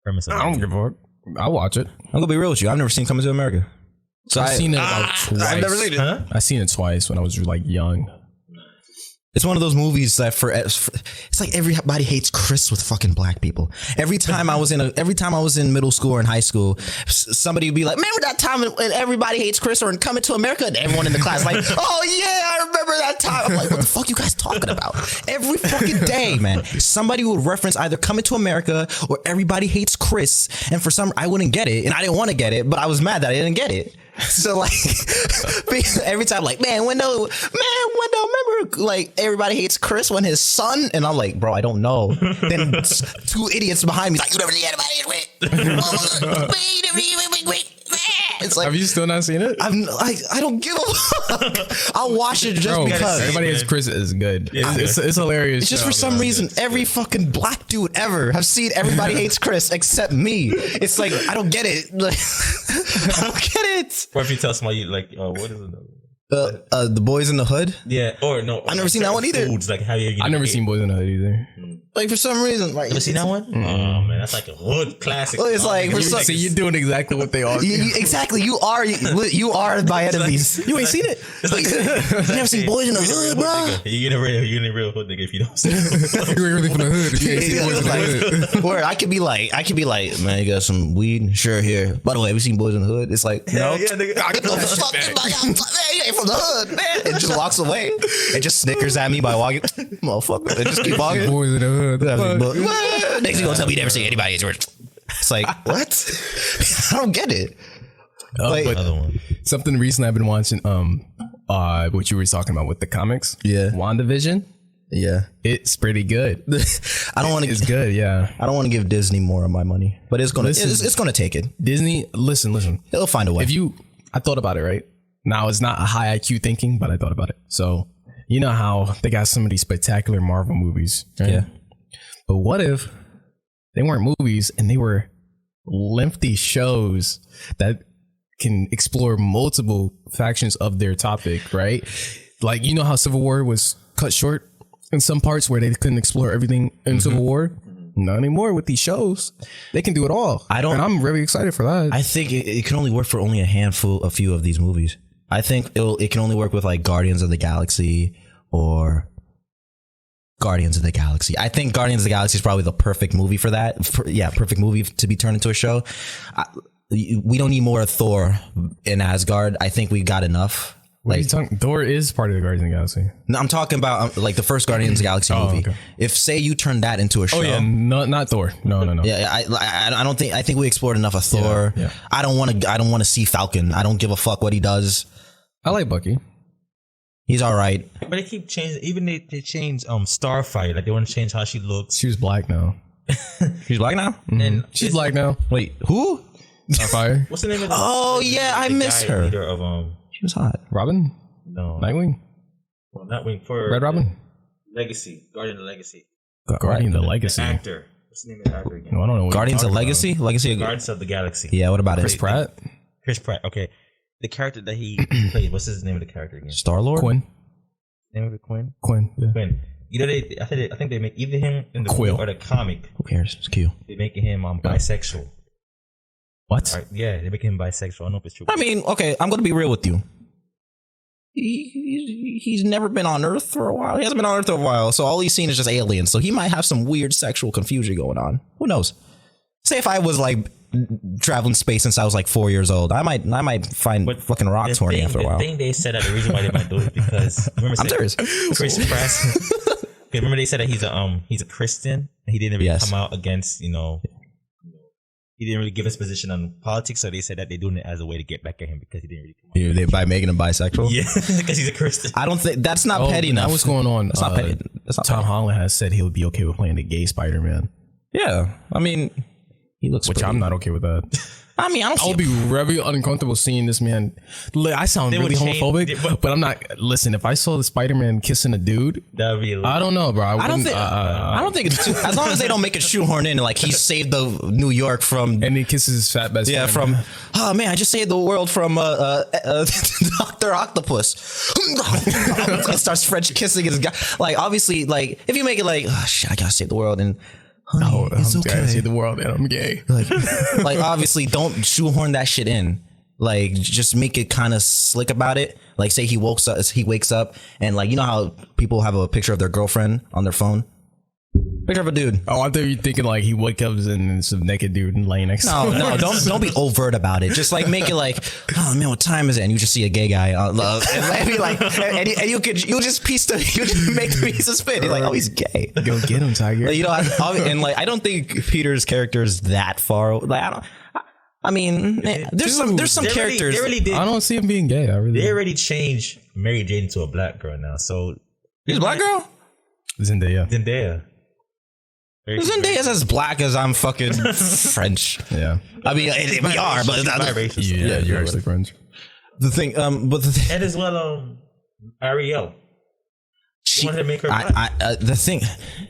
premise of I don't give a fuck. I'll watch it. I'm gonna be real with you. I've never seen Coming to America. So I've seen it about twice. I've never seen it. Huh? I seen it twice when I was like young. It's one of those movies that it's like everybody hates Chris with fucking black people. Every time I was in middle school or in high school, somebody would be like, "Remember that time when everybody hates Chris?" Or in Coming to America, and everyone in the class like, "Oh yeah, I remember that time." I'm like, "What the fuck you guys talking about?" Every fucking day, man, somebody would reference either Coming to America or Everybody Hates Chris, and for some, I wouldn't get it, and I didn't want to get it, but I was mad that I didn't get it. So like every time, like, man, Wendell, remember like Everybody Hates Chris when his son, and I'm like, bro, I don't know. Then two idiots behind me like, you never see Anybody Wait. It's like, have you still not seen it? I don't give a fuck. I'll watch it just because. Everybody Hates Chris is good. It's hilarious. It's just for some reason, every fucking black dude ever have seen Everybody Hates Chris except me. It's like, I don't get it. Like, I don't get it. Or if you tell somebody like, what is it? The Boys in the Hood. Yeah, or no, I've never seen that one either. Foods, like how you I've never seen Boys in the Hood either. Like for some reason, like, ever seen that one? Mm-hmm. Oh man, that's like a hood classic. Well, it's like for some, so you're doing exactly what they are. Exactly, you are my enemies. You ain't seen it. It's like you never seen Boys in the Hood, bro. You're in a real hood nigga if you don't see it. You ain't really from the hood. If you ain't seen Boys in the Hood. Where I could be like, man, you got some weed? Sure, here. By the way, have you seen Boys in the Hood? It's like, no. Yeah, nigga. Get the fuck you ain't from the hood, man. It just walks away. It just snickers at me by walking. Motherfucker. It just keep walking. Boys in the Hood. Next you gonna tell me you never seen Anybody Hates Chris. It's like, what? I don't get it. But Another one. something recently I've been watching, what you were talking about with the comics. Yeah. WandaVision. Yeah. It's pretty good. I don't want to. It's good, yeah. I don't want to give Disney more of my money, but it's gonna. It's gonna take it. Disney, listen. It'll find a way. I thought about it, right? Now it's not a high IQ thinking, but I thought about it. So you know how they got some of these spectacular Marvel movies, right? Yeah. But what if they weren't movies and they were lengthy shows that can explore multiple factions of their topic, right? Like, you know how Civil War was cut short in some parts where they couldn't explore everything in Civil War? Not anymore with these shows. They can do it all. And I'm really excited for that. I think it can only work for only a few of these movies. I think it can only work with like Guardians of the Galaxy or Guardians of the Galaxy. I think Guardians of the Galaxy is probably the perfect movie for that. Perfect movie to be turned into a show. We don't need more Thor in Asgard. I think we got enough. Like, Thor is part of the Guardians of the Galaxy. No, I'm talking about like the first Guardians of the Galaxy movie. Okay. If say you turn that into a show. Oh yeah, not Thor. No. Yeah, I don't think. I think we explored enough of Thor. Yeah. I don't want to see Falcon. I don't give a fuck what he does. I like Bucky. He's all right. But they keep changing. Even they changed Starfire. Like they want to change how she looks. She was black now. She's black now. And She's black now. Wait, who? Starfire. What's the name of? Oh yeah, I miss her. Leader of She was hot. Robin. No, Nightwing. Well, Nightwing for Red Robin. Legacy. Guardian of the Legacy. Guardian of the Legacy. Actor. What's the name of the actor again? No, I don't know. What Guardians of you're talking Legacy. Legacy. Guardians of the Galaxy. Yeah. What about about. Chris it? Pratt. Chris Pratt. Okay, the character that he played. What's his name of the character again? Star-Lord. Quinn. Name of it Quinn. Yeah. Quinn. You know I think they make either him in the Quill. movie or the comic. Who cares? It's cute. They're making him bisexual. What? Right? Yeah, they're making him bisexual. I don't know if it's true. I mean, okay, I'm gonna be real with you. He's never been on Earth for a while. He hasn't been on Earth for a while, so all he's seen is just aliens. So he might have some weird sexual confusion going on. Who knows? Say if I was like traveling space since I was like 4 years old, I might find fucking rocks horny after a while. The thing they said that the reason why they might do it because remember I'm serious. Chris Pratt. Remember they said that he's a Christian and he didn't really come out against he didn't really give his position on politics, so they said that they're doing it as a way to get back at him because he didn't really come out. By making him bisexual? Yeah, because he's a Christian. I don't think that's not petty enough. What's going on? That's not petty. That's not Tom petty. Holland has said he'll be okay with playing the gay Spider-Man. Yeah, I mean, he looks. Which pretty. I'm not okay with that. I mean, I don't. I would be very uncomfortable seeing this man. I sound really homophobic, but I'm not. Listen, if I saw the Spider-Man kissing a dude, That would be. I don't know, bro. I don't think it's too. As long as they don't make it shoehorn in, like he saved the New York from. And he kisses his fat best friend. From. Oh man, I just saved the world from Dr. Octopus. Starts French kissing his guy. Like obviously, like if you make it like, oh shit, I gotta save the world and. Honey, it's I'm okay. gay. I see the world and I'm gay. Like obviously, don't shoehorn that shit in. Like, just make it kind of slick about it. Like, say he wakes up and, like, you know how people have a picture of their girlfriend on their phone? Picture of a dude. Oh, I thought you were thinking like he wakes up and some naked dude laying next to him. No, don't be overt about it. Just like make it like, oh man, what time is it? And you just see a gay guy and be like, and you'll just make the piece of spit. You're like, oh, he's gay. Go get him, Tiger. Like, you know, and like I don't think Peter's character is that far. Like I mean, there's some characters. They really did. I don't see him being gay. They already changed Mary Jane to a black girl now. So he's a black girl. Zendaya. Zendaya's as black as I'm fucking French. Yeah. I mean, we are, but yeah, you're actually French. The thing, and as well, Ariel. She wanted to make her black. The thing,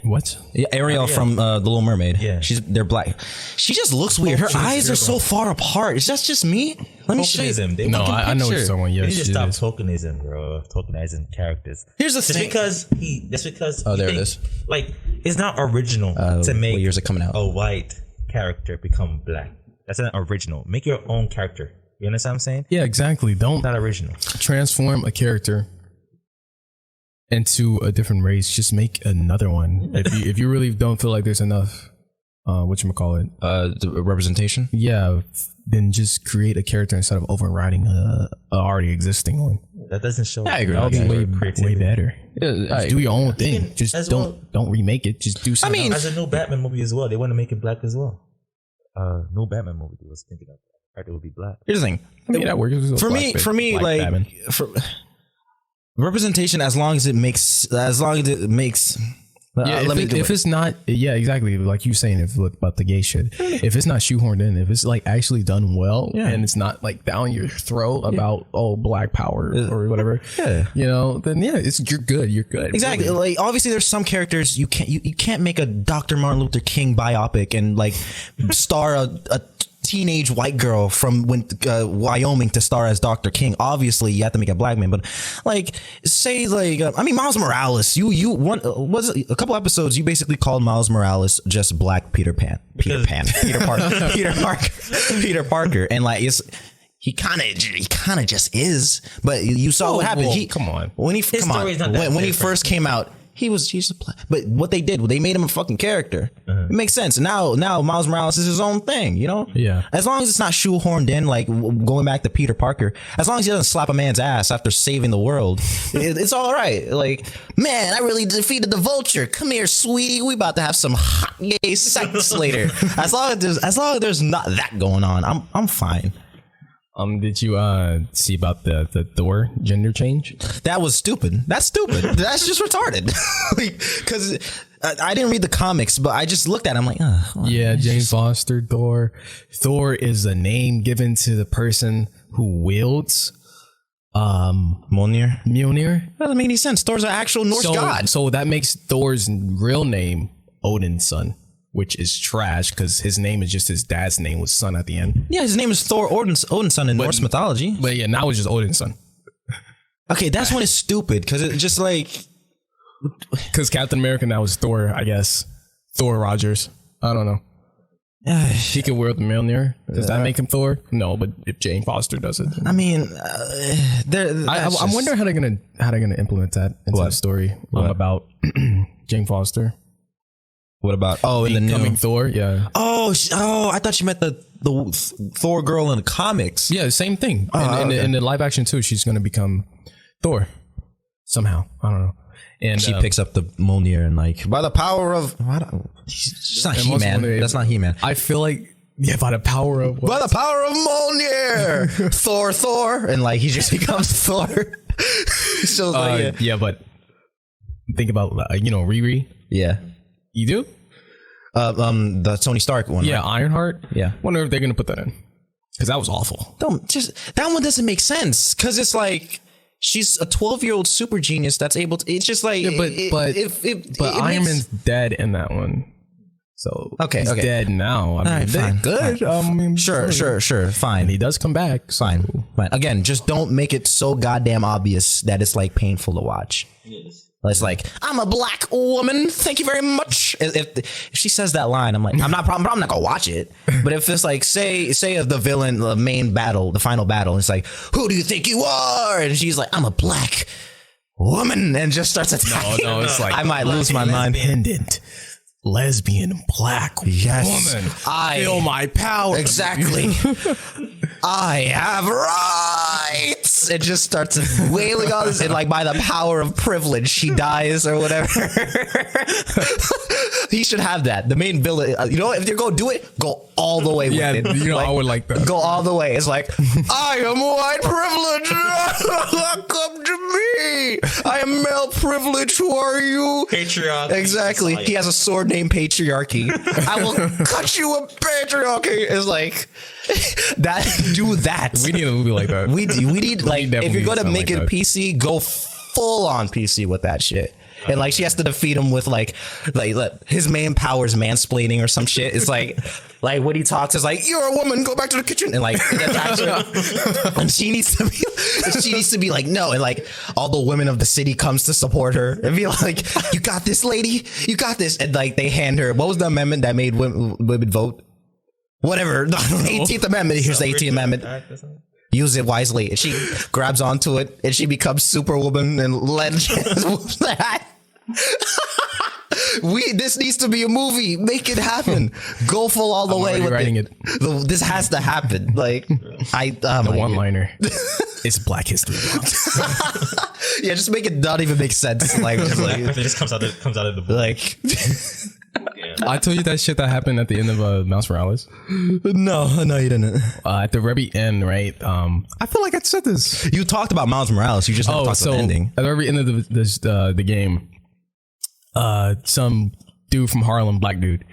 what? Yeah, Ariel from The Little Mermaid. Yeah, they're black. She just looks weird. Her eyes are so far apart. Is that just me? Let me show you. No, I know what you're talking about. Yeah, you just stop tokenizing, bro. Tokenizing characters. Here's the thing. Just because. Oh, there it is. Like, it's not original to make what year is it coming out? A white character become black. That's not original. Make your own character. You understand what I'm saying? Yeah, exactly. Don't not original. Transform a character into a different race. Just make another one. If you really don't feel like there's enough, whatchamacallit, the representation. Yeah, then just create a character instead of overriding a already existing one. That doesn't show. I agree. That'll be way better. Yeah, do your own thing. Just don't remake it. Just do something. I mean, as a new Batman movie as well, they want to make it black as well. No Batman movie they was thinking of. It would be black. Here's the thing. I mean, that works. For me, like Batman. Representation, as long as it makes. Yeah, if it's not, yeah, exactly. Like you saying, about the gay shit. If it's not shoehorned in, if it's like actually done well, and it's not like down your throat about black power or whatever, you know, then you're good. You're good. Exactly. Really. Like obviously, there's some characters you can't make a Dr. Martin Luther King biopic and like star a teenage white girl from Wyoming to star as Dr. King. Obviously, you have to make a black man, but like, say like, I mean, Miles Morales. Was it a couple episodes? You basically called Miles Morales just Black Peter Parker, Peter Parker, and like he kind of just is. But you saw what happened. Come on, when he first came out. He's a but what they did, they made him a fucking character. It makes sense. Now Miles Morales is his own thing, you know? Yeah. As long as it's not shoehorned in, like going back to Peter Parker, as long as he doesn't slap a man's ass after saving the world, it's all right. Like, man, I really defeated the Vulture. Come here, sweetie. We about to have some hot gay sex later. As long as there's not that going on, I'm fine. Did you see about the Thor gender change? That was stupid. That's stupid. That's just retarded. Because I didn't read the comics, but I just looked at it. I'm like, yeah, Jane Foster, Thor. Thor is a name given to the person who wields Mjolnir. That doesn't make any sense. Thor's an actual Norse god. So that makes Thor's real name Odin's son, which is trash because his name is just his dad's name with son at the end. Yeah, his name is Thor Odin's son in Norse mythology. But yeah, now it's just Odin's son. Okay, that's when it's stupid because it's just like... Because Captain America now is Thor, I guess. Thor Rogers. I don't know. He can wear the Mjolnir. Does that make him Thor? No, but if Jane Foster does it, I mean, I'm wondering how they're gonna implement that into the story about Jane Foster. What about in the new Thor? Yeah. Oh! I thought you meant the Thor girl in the comics. Yeah, same thing. In the live action too, she's gonna become Thor somehow. I don't know. And she picks up the Mjolnir and like by the power of she's not He-Man. That's not He-Man. I feel like by the power of Mjolnir, Thor, and like he just becomes Thor. So but think about Riri. Yeah. You do? The Tony Stark one. Yeah, right? Ironheart. Yeah. Wonder if they're gonna put that in because that was awful. That one doesn't make sense because it's like she's a 12-year-old super genius that's able to. It's just like but Iron Man's dead in that one. So he's dead now. I mean, fine, good. Fine. Sure. Fine. And he does come back. Fine. Again, just don't make it so goddamn obvious that it's like painful to watch. Yes. It's like, I'm a black woman. Thank you very much. If she says that line, I'm like, I'm not gonna watch it. But if it's like, say of the villain, the main battle, the final battle, it's like, who do you think you are? And she's like, I'm a black woman, and just starts attacking. No, it's like, I might lose my mind. Independent, lesbian, black woman. I feel my power. Exactly. I have rights. It just starts wailing on this, and like by the power of privilege, she dies or whatever. He should have that. The main villain, if you're gonna do it, go all the way with it. I would like that. Go all the way. It's like, I am white privilege. Come to me. I am male privilege. Who are you? Patriarchy. Exactly. He has a sword named Patriarchy. I will cut you a patriarchy. It's like that. Do that. We need a movie like that. We need like, if you're gonna make it like PC, go full on PC with that shit. And like she has to defeat him with like his main powers mansplaining or some shit. It's like when he talks, it's like, you're a woman, go back to the kitchen, and like it attacks her. And she needs to be like, no, and like all the women of the city comes to support her and be like, you got this, lady, you got this, and like they hand her, what was the amendment that made women vote? Whatever, the 18th Amendment. Here's the 18th Amendment. Use it wisely. And she grabs onto it and she becomes Superwoman and this needs to be a movie. Make it happen. Go full all the way with writing it. This has to happen. Like the one-liner. It's Black History Month. Yeah, just make it not even make sense. Like, it just comes out of the book. Like. I told you that shit that happened at the end of Miles Morales. No, you didn't. At the very end, right? I feel like I said this. You talked about Miles Morales. You just never talked about the ending. At the very end of the game, some dude from Harlem, black dude,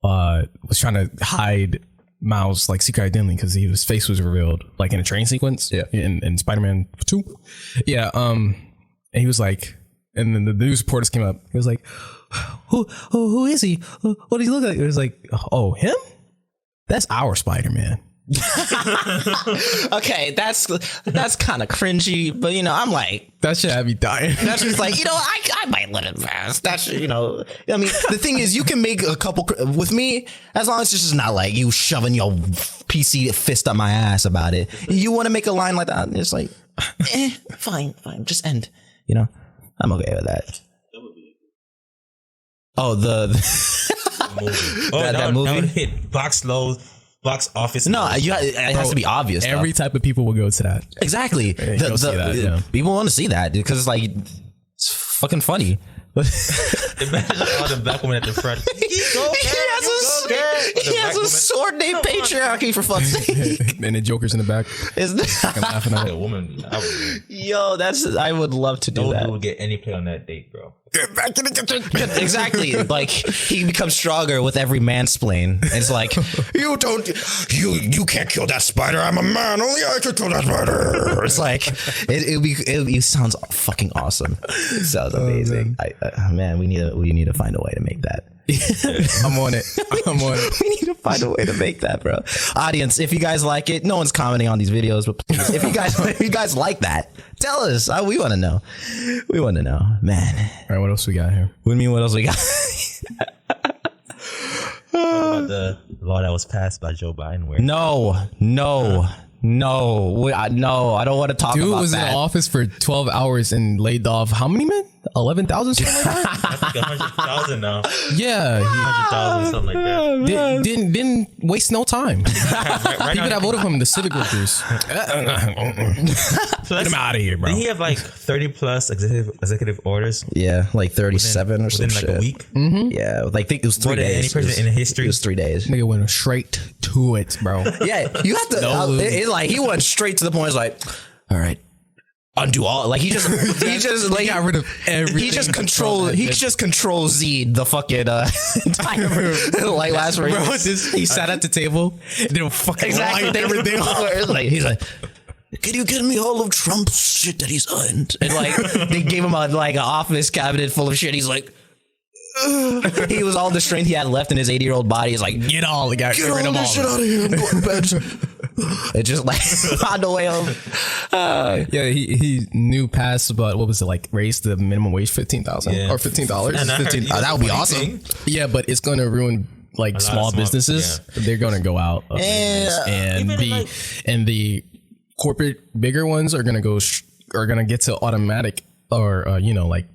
was trying to hide Miles' like secret identity because his face was revealed like in a train sequence. Yeah, in Spider-Man 2. Yeah. And he was like, and then the news reporters came up. He was like, who is he? What does he look like? It was like, oh, him? That's our Spider-Man. Okay, that's kind of cringy, but I'm like, that shit had me dying. That's just like, I might let it pass. That's I mean, the thing is, you can make a couple with me as long as it's just not like you shoving your PC fist up my ass about it. You want to make a line like that? It's like, fine, just end. I'm okay with that. Oh, the movie. that movie? That would hit box office. No, it has to be obvious. Every type of people will go to that. Exactly. People want to see that because it's like, it's fucking funny. Imagine all the black women at the front. He has a sword named Patriarchy, for fuck's sake. And the Joker's in the back. Laughing at a woman. Yo, I would love to do that. No dude would get any play on that date, bro. Get back in the kitchen. Exactly. Like he becomes stronger with every mansplain. It's like, you can't kill that spider. I'm a man. Only I can kill that spider. It's like it sounds fucking awesome. It sounds amazing. Man, we need to find a way to make that. I'm on it. We need to find a way to make that, bro. Audience, if you guys like it, no one's commenting on these videos, but please, if you guys like that, tell us. We want to know. We want to know, man. All right, what else we got here? What do you mean? What else we got? About the law that was passed by Joe Biden. No, I don't want to talk about that. Dude was in office for 12 hours and laid off how many men? 11,000, something like that? I think 100,000 now. Yeah. 100,000, something like that. Didn't waste no time. People that voted for him, the civic workers. Get him out of here, bro. Didn't he have like 30 plus executive orders? Yeah, like 37 or within some like shit. a week? Mm-hmm. Yeah, like I think it was 3 days. Any president in history? It was 3 days. Nigga went straight to it, bro. Yeah, you have to. It's like he went straight to the point. It's like, all right, undo all. Like he just like got rid of everything. He just control Z'd the fucking entire like last week. Bro, he sat at the table and then fucking lined everything off. Like, he's like, can you get me all of Trump's shit that he's earned? And like they gave him an office cabinet full of shit. He's like, he was all the strength he had left in his 80-year-old body. He's like, get all the guys. Get all this shit out of here. I'm going to bed. It just like on the way home. Yeah, he knew past, but what was it like? Raised the minimum wage $15,000 or $15. And I heard $15. he was That would be pointing. awesome. Yeah, but it's gonna ruin like small businesses. They're gonna go out of business. And Even like- the corporate bigger ones are gonna are gonna get to automatic or like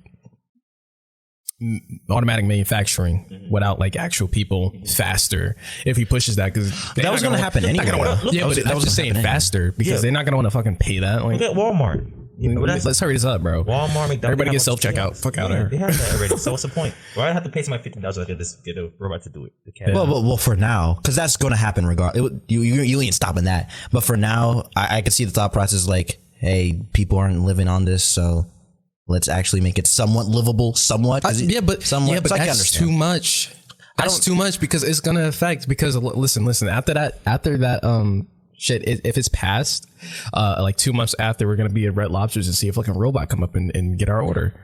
automatic manufacturing without like actual people faster if he pushes that, because That was going to happen anyway. Yeah, but I was just saying faster because they're not going to want to fucking pay that. Like, Look at Walmart. let's hurry this up, bro. Walmart, McDonald's. Everybody they get have self checkout. kiosks. Fuck out of here. They have that already. So what's the point? Why do I have to pay somebody $15 to just get a robot to do it? Well, for now, because that's going to happen regardless. You ain't stopping that. But for now, I can see the thought process like, hey, people aren't living on this, so let's actually make it somewhat livable. Somewhat. But somewhat. but So I can that's understand. too much. That's too much because it's gonna affect. Because listen. After that shit, if it's passed, like 2 months after, we're gonna be at Red Lobsters and see if like a robot come up and get our order.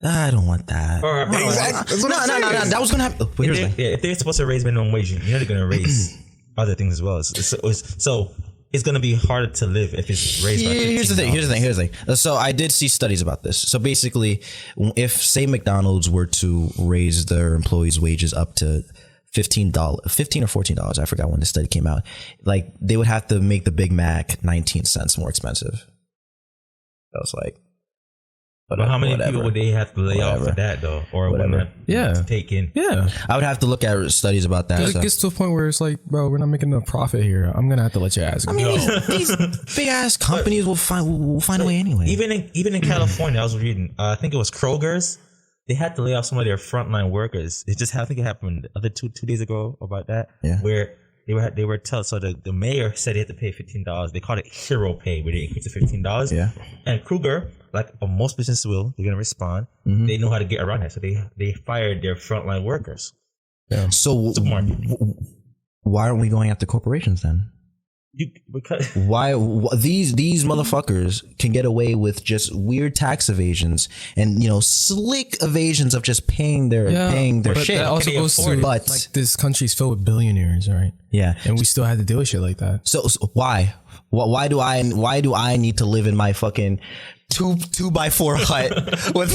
I don't want that. Exactly. No. That was gonna happen. Here's the thing. If they're supposed to raise minimum wage, you know they're going to raise other things as well. So it's going to be harder to live if it's raised by $15. Here's the thing. So I did see studies about this. So basically, if say McDonald's were to raise their employees' wages up to $15 or $14, I forgot when the study came out, like they would have to make the Big Mac 19 cents more expensive. I was like, but how many people would they have to lay off for that though, or Whatever. Yeah. take in? Yeah, I would have to look at studies about that. it gets to a point where it's like, bro, we're not making enough profit here. I'm gonna have to let your ass go. I mean, these big ass companies will find a way anyway. Even in California, I was reading. I think it was Kroger's. They had to lay off some of their frontline workers. I think it happened the other two days ago about that. Yeah. Where they were told. So the mayor said they had to pay $15. They called it hero pay, where they increased to $15. Yeah. And Kruger, like most businesses will, they're gonna respond. They know how to get around that, so they fired their frontline workers. So Supermarket. why aren't we going after corporations then? Because Why these motherfuckers can get away with just weird tax evasions and slick evasions of just paying their but shit. that also Can they goes to afford it? But- like this country's filled with billionaires, right? Yeah. And we still had to deal with shit like that. So why do I need to live in my fucking 2x4 hut with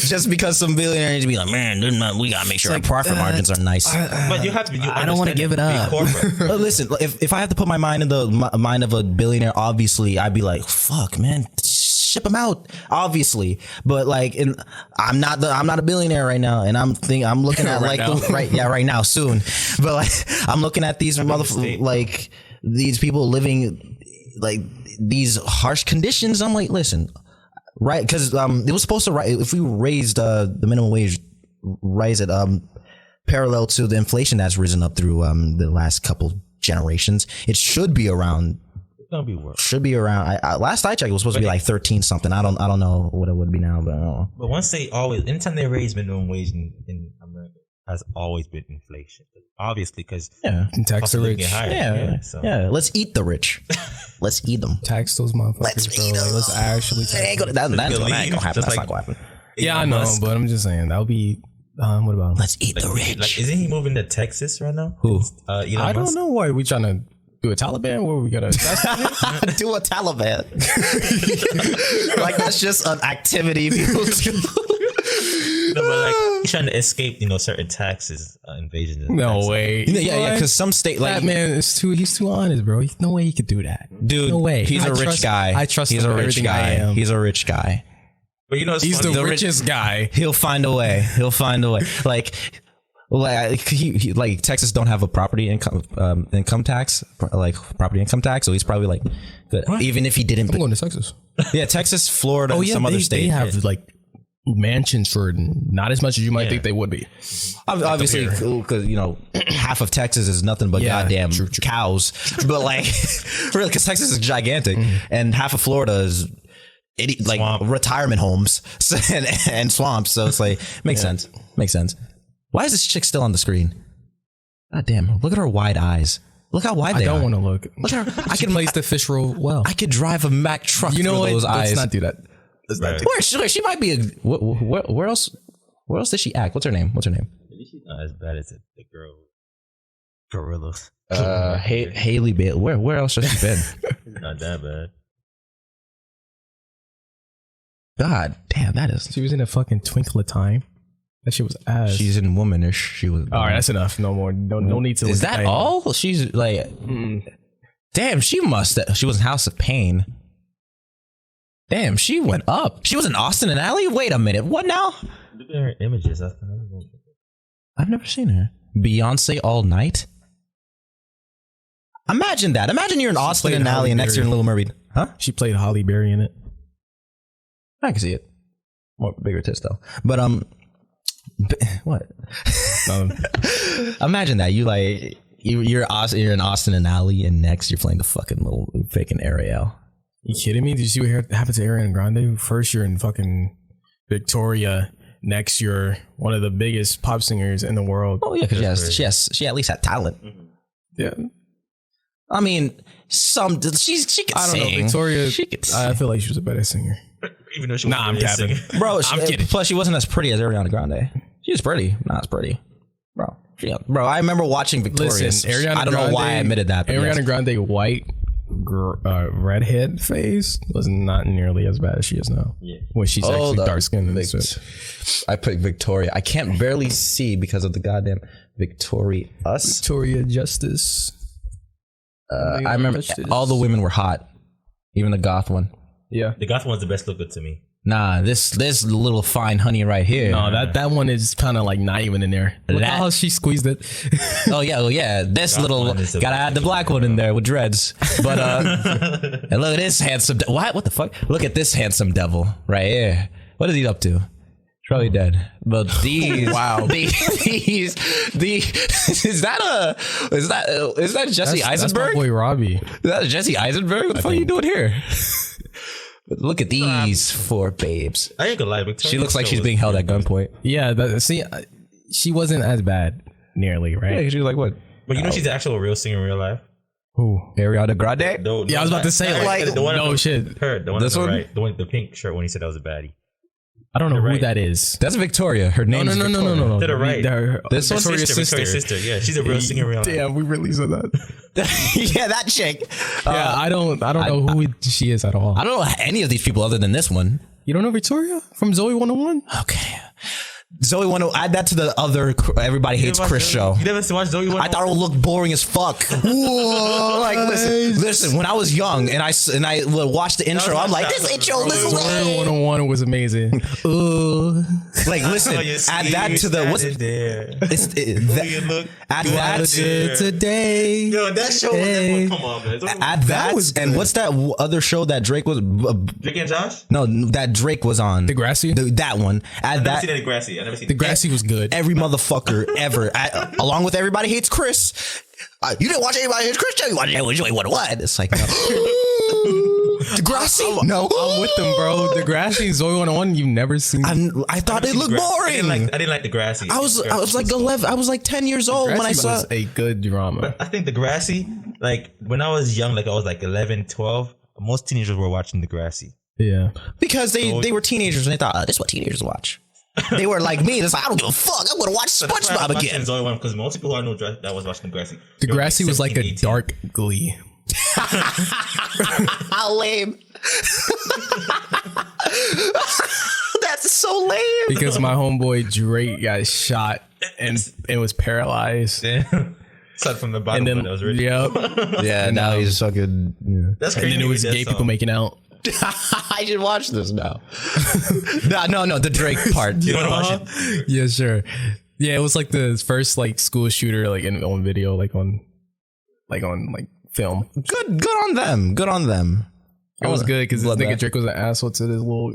just because some billionaire needs to be like, man, we gotta make sure our profit margins are nice. but you have to. I don't wanna give it up. But listen, if I have to put my mind in the mind of a billionaire, obviously I'd be like, fuck, man, ship them out, obviously. But like, I'm not a billionaire right now, and I'm looking at right now, soon. But like, I'm looking at these like these people living like these harsh conditions. I'm like, listen, right? Because it was supposed to if we raised the minimum wage, raise it parallel to the inflation that's risen up through the last couple generations, it should be around. It's gonna be worse. Should be around. Last I checked, it was supposed to be like 13 something. I don't know what it would be now, but I don't know. But once anytime they raise minimum wage in America, has always been inflation. Obviously, because Tax the rich. get higher. Yeah. Let's eat the rich. Let's eat them. Tax those motherfuckers, Let's bro. eat Like, them. let's actually tax them. That's not gonna happen. Just That's like- not gonna happen. Yeah, I know, Musk. but I'm just saying that would be. What about? Let's eat the rich. Like, isn't he moving to Texas right now? Who? Elon I don't Musk? know why we trying to do a Taliban. Where we gotta? Do a Taliban. Like that's just an activity people do. No, but like he's trying to escape, certain taxes, invasions. and No taxes. way. Yeah. Because some state That man is he's too honest, bro. No way he could do that. dude, no way. He's a rich guy. I trust He's him a with rich everything I guy. am. He's a rich guy. But it's He's funny. the richest guy. He'll find a way. Like he like Texas don't have a property income tax, like property income tax. So he's probably like, good. Even if he didn't. I'm going to Texas. Yeah, Texas, Florida, and some other state. They have like mansions for not as much as you might think they would be. Obviously, because half of Texas is nothing but goddamn cows. But like, really, because Texas is gigantic, and half of Florida is Swamp. retirement homes and swamps. So it's like makes sense. Makes sense. Why is this chick still on the screen? God damn! Look at her wide eyes. Look how wide I they don't are. want to look. Look at her. I can place the fish roll well. I could drive a Mack truck You know through what? those Let's eyes. not do that. Right. She might be a. Where else? Where else does she act? What's her name? Not as bad as the girl. Gorillas. Haley Bailey. Where else has she been? Not that bad. God damn, that is. She was in a fucking Twinkle of Time. That shit was ass. She's in Womanish. She was. All right, that's enough. No more. No need to. Is that all? She's like. Damn, she must. She was in House of Pain. Damn, she went up. She was in Austin and Ally. Wait a minute. What now? Look at her images. I've never seen her. Beyonce All Night. Imagine that. Imagine you're in Austin and Ally, and next you're in Little Mermaid. Huh? She played Halle Berry in it. I can see it. More bigger tits though. But what? Imagine that you're in Austin and Ally, and next you're playing the fucking little faking Ariel. You kidding me? Did you see what happened to Ariana Grande? First you're in fucking Victoria. Next you're one of the biggest pop singers in the world. Oh yeah, because she at least had talent. Mm-hmm. Yeah. I mean, she can sing. I don't know, Victoria. She could sing. I feel like she was a better singer. Even though she nah, I'm capping. Bro, I'm kidding. Plus, she wasn't as pretty as Ariana Grande. She was pretty. Not as pretty. Bro, I remember watching Victorious. Listen, Ariana I don't know why I admitted that. Ariana Grande white redhead face was not nearly as bad as she is now. Yeah. When she's actually dark skinned. I put Victoria. I can't barely see because of the goddamn Victoria Justice. I remember all the women were hot. Even the goth one. Yeah. The goth one's the best looking to me. Nah, this little fine honey right here. No, that one is kind of like not even in there. Look how she squeezed it. Oh yeah. This little gotta add the black one in there with dreads. But and look at this handsome. What the fuck? Look at this handsome devil right here. What is he up to? Probably dead. But these these is that Jesse Eisenberg? That's my boy Robbie. Is that Jesse Eisenberg? What the fuck are you doing here? But look at these four babes. I ain't gonna lie, Victoria. She looks like she's being held at gunpoint. Yeah, she wasn't as bad, nearly, right? Yeah, she was like, what? But you know she's an actual real singer in real life. Who? Ariana Grande? No, yeah, I was about to say, like the one no shit. Her, the one on the right, the pink shirt when he said that was a baddie. I don't know who that is. That's Victoria. Her name is Victoria. No. To the right. This Victoria's sister. Yeah, she's a real singer in real life. Damn, we really said that. Yeah, that chick. Yeah, I don't know who she is at all. I don't know any of these people other than this one. You don't know Victoria from Zoe 101? Okay. Zoe 101, add that to the other Everybody Hates Chris show. You never watched Zoe 101? I thought it would look boring as fuck. Whoa, like listen. When I was young and I would watch the intro, I'm like, this intro, this is Zoe 101 was amazing. Like, listen, add that to the what's add that today. Yo, that show was come on, man. Add that and what's that other show that Drake was? Drake and Josh? No, that Drake was on. Degrassi? That one. Add that. I've never seen Degrassi. I've never seen Degrassi was good. Every motherfucker ever, along with Everybody Hates Chris. You didn't watch Everybody Hates Chris? You watched Joey 101. It's like, no. Degrassi? No. I'm with them, bro. Degrassi, Zoe 101, you've never seen. I thought it looked boring. I didn't like Degrassi. I was like 11. I was like 10 years old when I saw a good drama. But I think Degrassi, like when I was young, like I was like 11, 12, most teenagers were watching Degrassi. Yeah. Because they were teenagers and they thought, this is what teenagers watch. They were like me. It's like, I don't give a fuck. I'm going to watch SpongeBob again. Because most people I know that was watching Degrassi. Degrassi was like a dark Glee. How lame. That's so lame. Because my homeboy Drake got shot and was paralyzed. Aside from the bottom, and then, that was really yeah. Now he's fucking. Yeah. That's crazy. And then it was gay people making out. I should watch this now. No, the Drake part. You want to watch it? Yeah, sure. Yeah, it was like the first like school shooter like on video, like on film. Good on them. It was good because this nigga Drake was an asshole to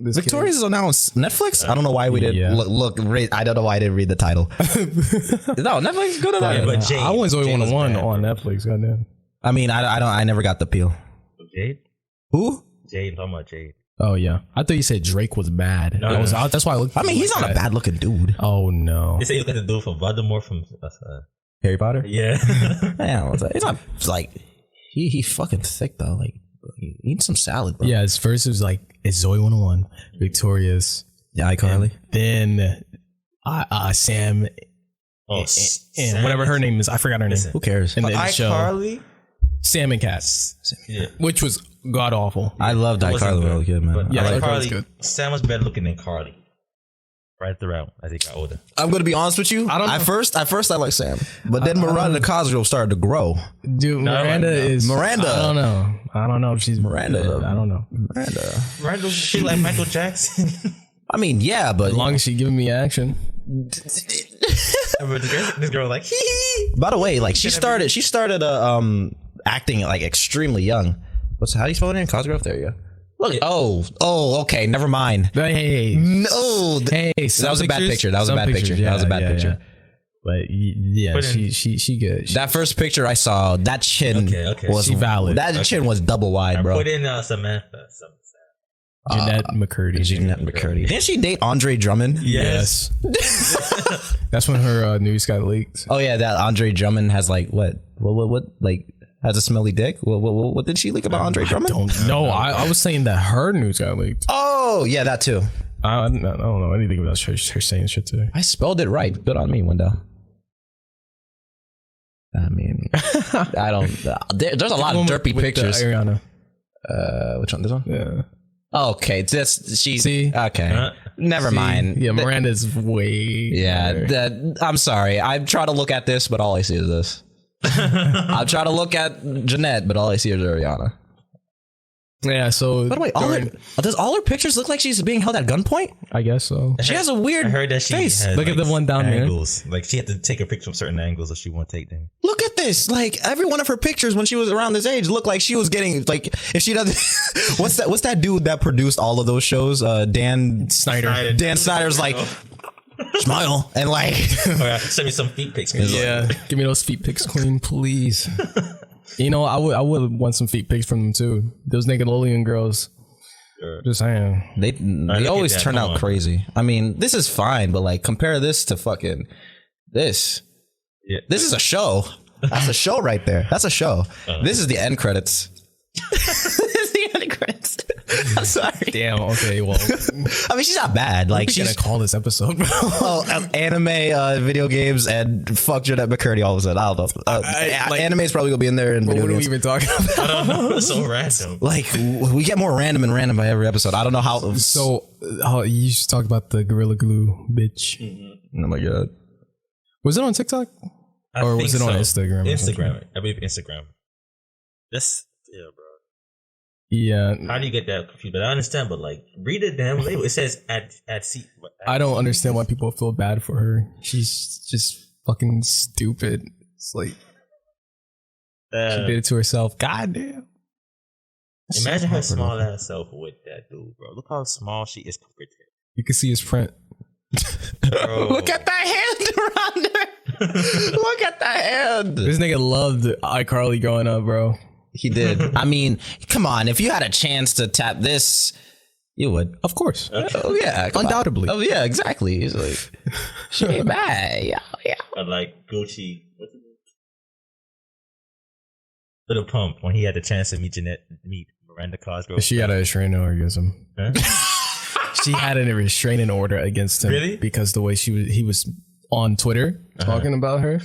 this Victoria's is now on Netflix. I don't know why we didn't look. I don't know why I didn't read the title. No, Netflix is good enough. Yeah, but Jade, I was always Jade 101 on Netflix. Goddamn. I mean, I never got the appeal. Jade? Who? Jade, talking about Jade. Oh yeah, I thought you said Drake was bad. No. That's why I looked. I mean, he's not a bad looking dude. Oh no. They say you got to do it for Voldemort from Harry Potter. Yeah. Yeah, it's not like he fucking thick though. Like, eat some salad, bro. Yeah, his first was like it's Zoe 101, Victorious, yeah, iCarly. Then Sam Oh, and whatever her name is, I forgot her name. Who cares? In the show, iCarly. Sam and Cats, Yeah. which was god awful. I loved iCarly when I was a kid, man. But Yeah, I like iCarly's Carly. good. Sam was better looking than Carly. Right throughout as he got older. I'm gonna be honest with you. I don't know. At first I like Sam, but then Miranda Cosgrove started to grow. Dude, No, Miranda no. is Miranda. I don't know if she's Miranda. I don't know. Miranda. Right? Does she like Michael Jackson? I mean, yeah, but As long as she's giving me action. Remember this girl like by the way, like she started acting like extremely young. How do you spell her name? Cosgrove. There you go. Look. Oh, okay. Never mind. Hey, No, hey, that was a bad picture. That was a bad picture. That was a bad picture. But yeah, Put in- she good. That first picture I saw, that chin Okay. was She valid. That chin was double wide, bro. put in Samantha. Jeanette McCurdy. Jeanette McCurdy. Didn't she date Andre Drummond? Yes. That's when her news got leaked. Oh yeah, that Andre Drummond has like what like has a smelly dick. What did she leak about Andre Drummond? Don't know. I was saying that her news got leaked. Oh yeah, that too. I don't know anything about her saying shit today. I spelled it right. Good on me, Wendell. I mean, I don't. There's a lot of derpy pictures. Ariana. Which one? This one? Yeah. Okay, this she. See? Okay, never mind. Yeah, Miranda's way. Yeah, better. I'm sorry. I try to look at this, but all I see is this. I try to look at Jeanette, but all I see is Ariana. Yeah. So. By the way, does all her pictures look like she's being held at gunpoint? I guess so. She has a weird I heard that she face. had, Look at the one down there. angles. Like she had to take a picture from certain angles if she won't take them. Look at this. Like every one of her pictures when she was around this age looked like she was getting like if she doesn't what's that dude that produced all of those shows? Dan Snyder. Dan Snyder's like smile and like Oh, yeah. Send me some feet pics. Yeah. Give me those feet pics, queen, please. You know, I would want some feet pics from them too. Those Nickelodeon girls. Sure. Just saying. they look at always that. turn Come out on. crazy. I mean, this is fine, but like compare this to fucking this. Yeah. This is a show. That's a show right there. That's a show. This is the end credits. This is the end credits. I'm sorry. Damn. Okay. Well, I mean, she's not bad. Like she's she's gonna call this episode, bro. anime, video games, and fuck Jeanette McCurdy all of a sudden. I don't know. Anime is probably gonna be in there, and What video are we games. even talking about? I don't know. It's so random. Like we get more random and random by every episode. I don't know how. So, you should talk about the Gorilla Glue bitch. Oh my god. Was it on TikTok? I Or think was it on so. Instagram? Instagram. I believe Instagram. That's bro. Yeah. How do you get that confused? But I understand. But like, read the damn label. It says at sea. I don't understand why people feel bad for her. She's just fucking stupid. It's like she did it to herself. God damn. Imagine her small ass self with that dude, bro. Look how small she is compared to You can see his print. him. Bro. Look at that hand around her. Look at that hand. This nigga loved iCarly growing up, bro. He did. I mean, come on. If you had a chance to tap this, you would. Of course. Oh yeah, come on. Undoubtedly. Oh yeah, exactly. He's like, she ain't bad. Yeah. But like Gucci, what's his name? Little Pump when he had the chance to meet Miranda Cosgrove. She had a restraining orgasm. Huh? She had a restraining order against him. Really? Because the way he was on Twitter talking about her.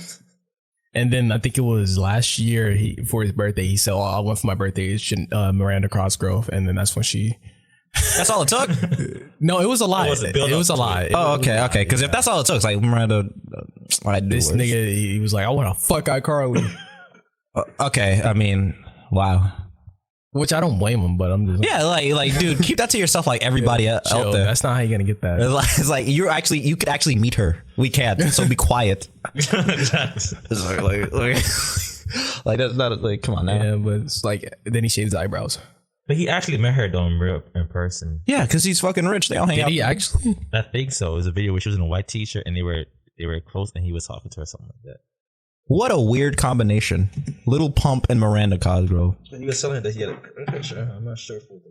And then I think it was last year for his birthday, he said, I went for my birthday, Miranda Cosgrove. And then that's when she... That's all it took. No, it was a lie. was a build It up was a to lie. it. Oh, okay. Because if that's all it took, it's like Miranda. I do This worse. nigga, he was like, I want to fuck iCarly. Okay, I mean, wow. Which I don't blame him, but I'm just Yeah, like, dude, keep that to yourself, like everybody out chill. there. That's not how you're gonna get that. It's like you could actually meet her. We can't, so be quiet. It's like that's not like, come on now. Yeah, but it's like then he shaves his eyebrows. But he actually met her though in person. Yeah, because he's fucking rich. They all hang Did out. he actually? I think so. It was a video where she was in a white t-shirt and they were close and he was talking to her or something like that. What a weird combination. Little Pump and Miranda Cosgrove. He was telling that he had a picture. I'm not sure if it was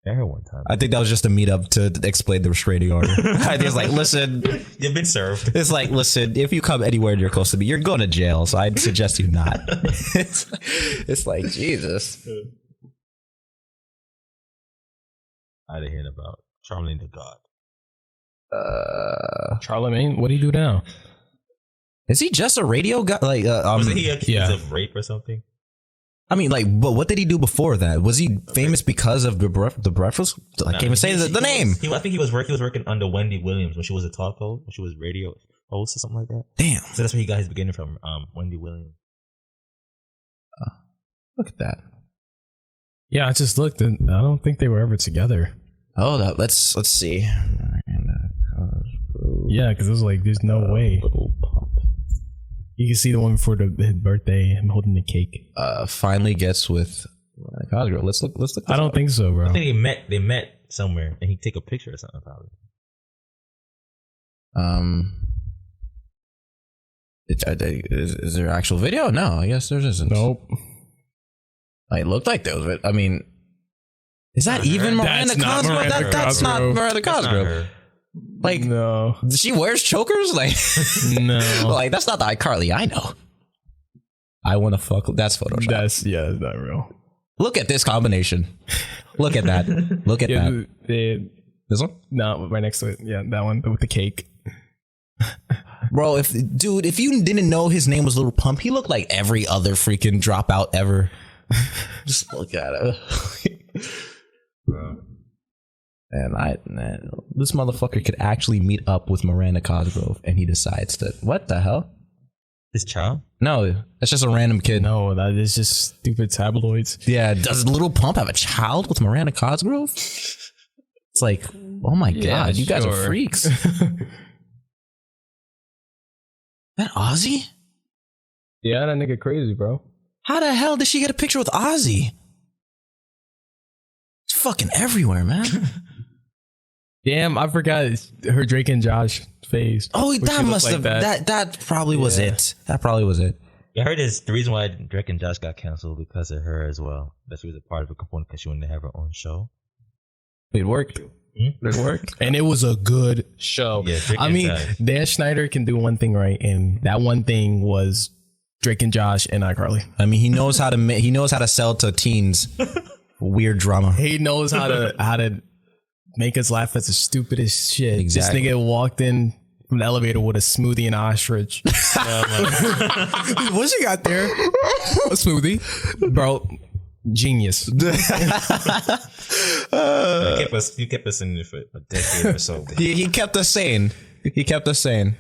there one time. I think that was just a meetup to explain the restraining order. I think it's like, listen, You've been served. it's like, listen, if you come anywhere near close to me, you're going to jail. So I'd suggest you not. it's like, Jesus. I didn't hear about Charlene the God. Charlemagne, what do you do now? Is he just a radio guy? Like, Wasn't he accused of rape or something? I mean, like, but what did he do before that? Was he famous because of the Breakfast? I can't even say the name. I think he was working under Wendy Williams when she was a talk host, when she was radio host or something like that. Damn. So that's where he got his beginning from, Wendy Williams. Look at that. Yeah, I just looked and I don't think they were ever together. Hold up. Let's see. Yeah, because it was like, there's no way. Little pump. You can see the one before his birthday, him holding the cake. Finally gets with Cosgrove. Let's look. I don't think so, bro. I think they met somewhere and he take a picture or something probably. Is there actual video? No, I guess there isn't. Nope. It looked like there was. I mean, is that even Miranda That's not Cosgrove? Miranda That's not Cosgrove. Miranda Cosgrove. Like, No. she wears chokers? Like, No. like that's not the iCarly I know. I want to fuck. That's Photoshop. That's not real. Look at this combination. Look at that. Look at that. This one? No, right next to it. Yeah, that one with the cake. Bro, if you didn't know his name was Little Pump, he looked like every other freaking dropout ever. Just look at it. And this motherfucker could actually meet up with Miranda Cosgrove, and he decides to, what the hell? His child? No, that's just a random kid. No, that is just stupid tabloids. Yeah, does Little Pump have a child with Miranda Cosgrove? It's like, oh my god, you guys are freaks. That Ozzy? Yeah, that nigga crazy, bro. How the hell did she get a picture with Ozzy? It's fucking everywhere, man. Damn, I forgot her Drake and Josh phase. Oh, that must have that probably was it. That probably was it. Yeah, I heard is the reason why Drake and Josh got canceled because of her as well. That she was a part of a component because she wanted to have her own show. It worked. It worked. And it was a good show. Yeah, I mean, Dan Schneider can do one thing right, and that one thing was Drake and Josh and iCarly. I mean, he knows how to sell to teens weird drama. He knows how to make us laugh at the stupidest shit. Exactly. This nigga walked in from the elevator with a smoothie and ostrich. What you got there? A smoothie, bro. Genius. You kept us in there for a decade or so. He kept us sane. He kept us sane.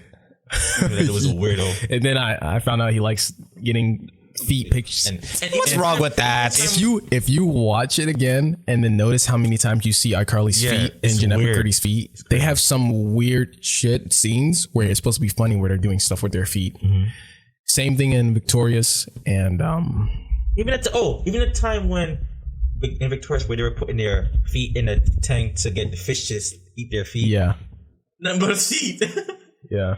It was a weirdo. And then I found out he likes getting feet pictures. And What's wrong with that? If you watch it again and then notice how many times you see iCarly's feet and Jeanette McCurdy's feet, they have some weird shit scenes where it's supposed to be funny where they're doing stuff with their feet. Mm-hmm. Same thing in Victorious and even at the time when in Victorious where they were putting their feet in a tank to get the fish to eat their feet. Yeah. Nothing but feet. Yeah.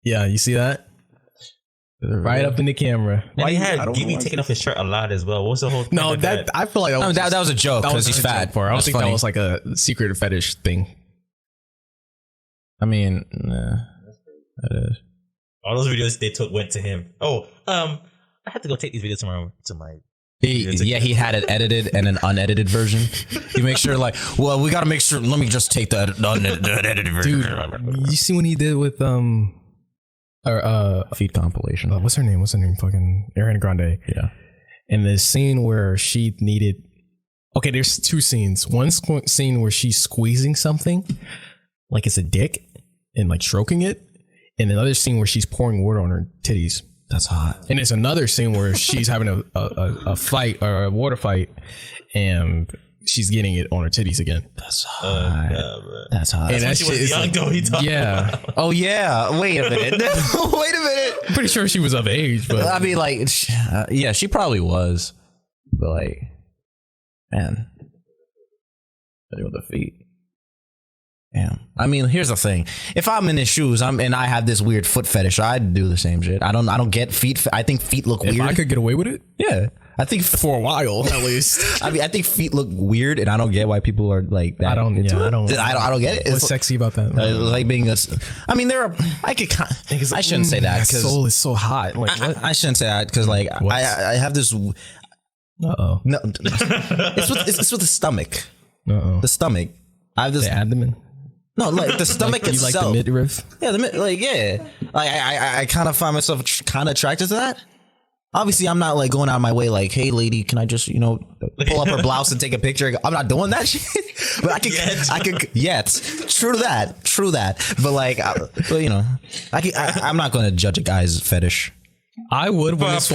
Yeah, you see that? Right up in the camera. Why you had Gibby taking off his shirt a lot as well? What was the whole thing? No, that I feel like that was a joke because he's fat. I don't think that was like a secret fetish thing. I mean, that is. All those videos they took went to him. I had to go take these videos tomorrow to my. He had it edited and an unedited version. He makes sure we got to make sure. Let me just take the unedited version. Dude, you see what he did with feed compilation. What's her name? Fucking Ariana Grande. Yeah. And the scene where she needed. Okay, there's two scenes. One scene where she's squeezing something, like it's a dick, and like stroking it, and another scene where she's pouring water on her titties. That's hot. And there's another scene where she's having a fight or a water fight, and she's getting it on her titties again. That's hot. That's hot. And she was young, though. About. Oh yeah. Wait a minute. Wait a minute. I'm pretty sure she was of age, but I mean, yeah, she probably was. But man, with the feet. Yeah. I mean, here's the thing. If I'm in his shoes, and I have this weird foot fetish, I'd do the same shit. I don't get feet. I think feet look weird. If I could get away with it? Yeah. I think for a while at least. I mean, I think feet look weird, and I don't get why people are like that. I don't get it. It's what's sexy about that? Like being I mean, I shouldn't say that because soul is so hot. Like what? I shouldn't say that because I have this. No, it's with the stomach. The stomach. I have this abdomen. No, like the stomach You like itself. the midriff? Yeah, I kind of find myself kind of attracted to that. Obviously, I'm not like going out of my way like, hey, lady, can I just, pull up her blouse and take a picture? I'm not doing that shit. But true that. But like, I'm not going to judge a guy's fetish. I would when it's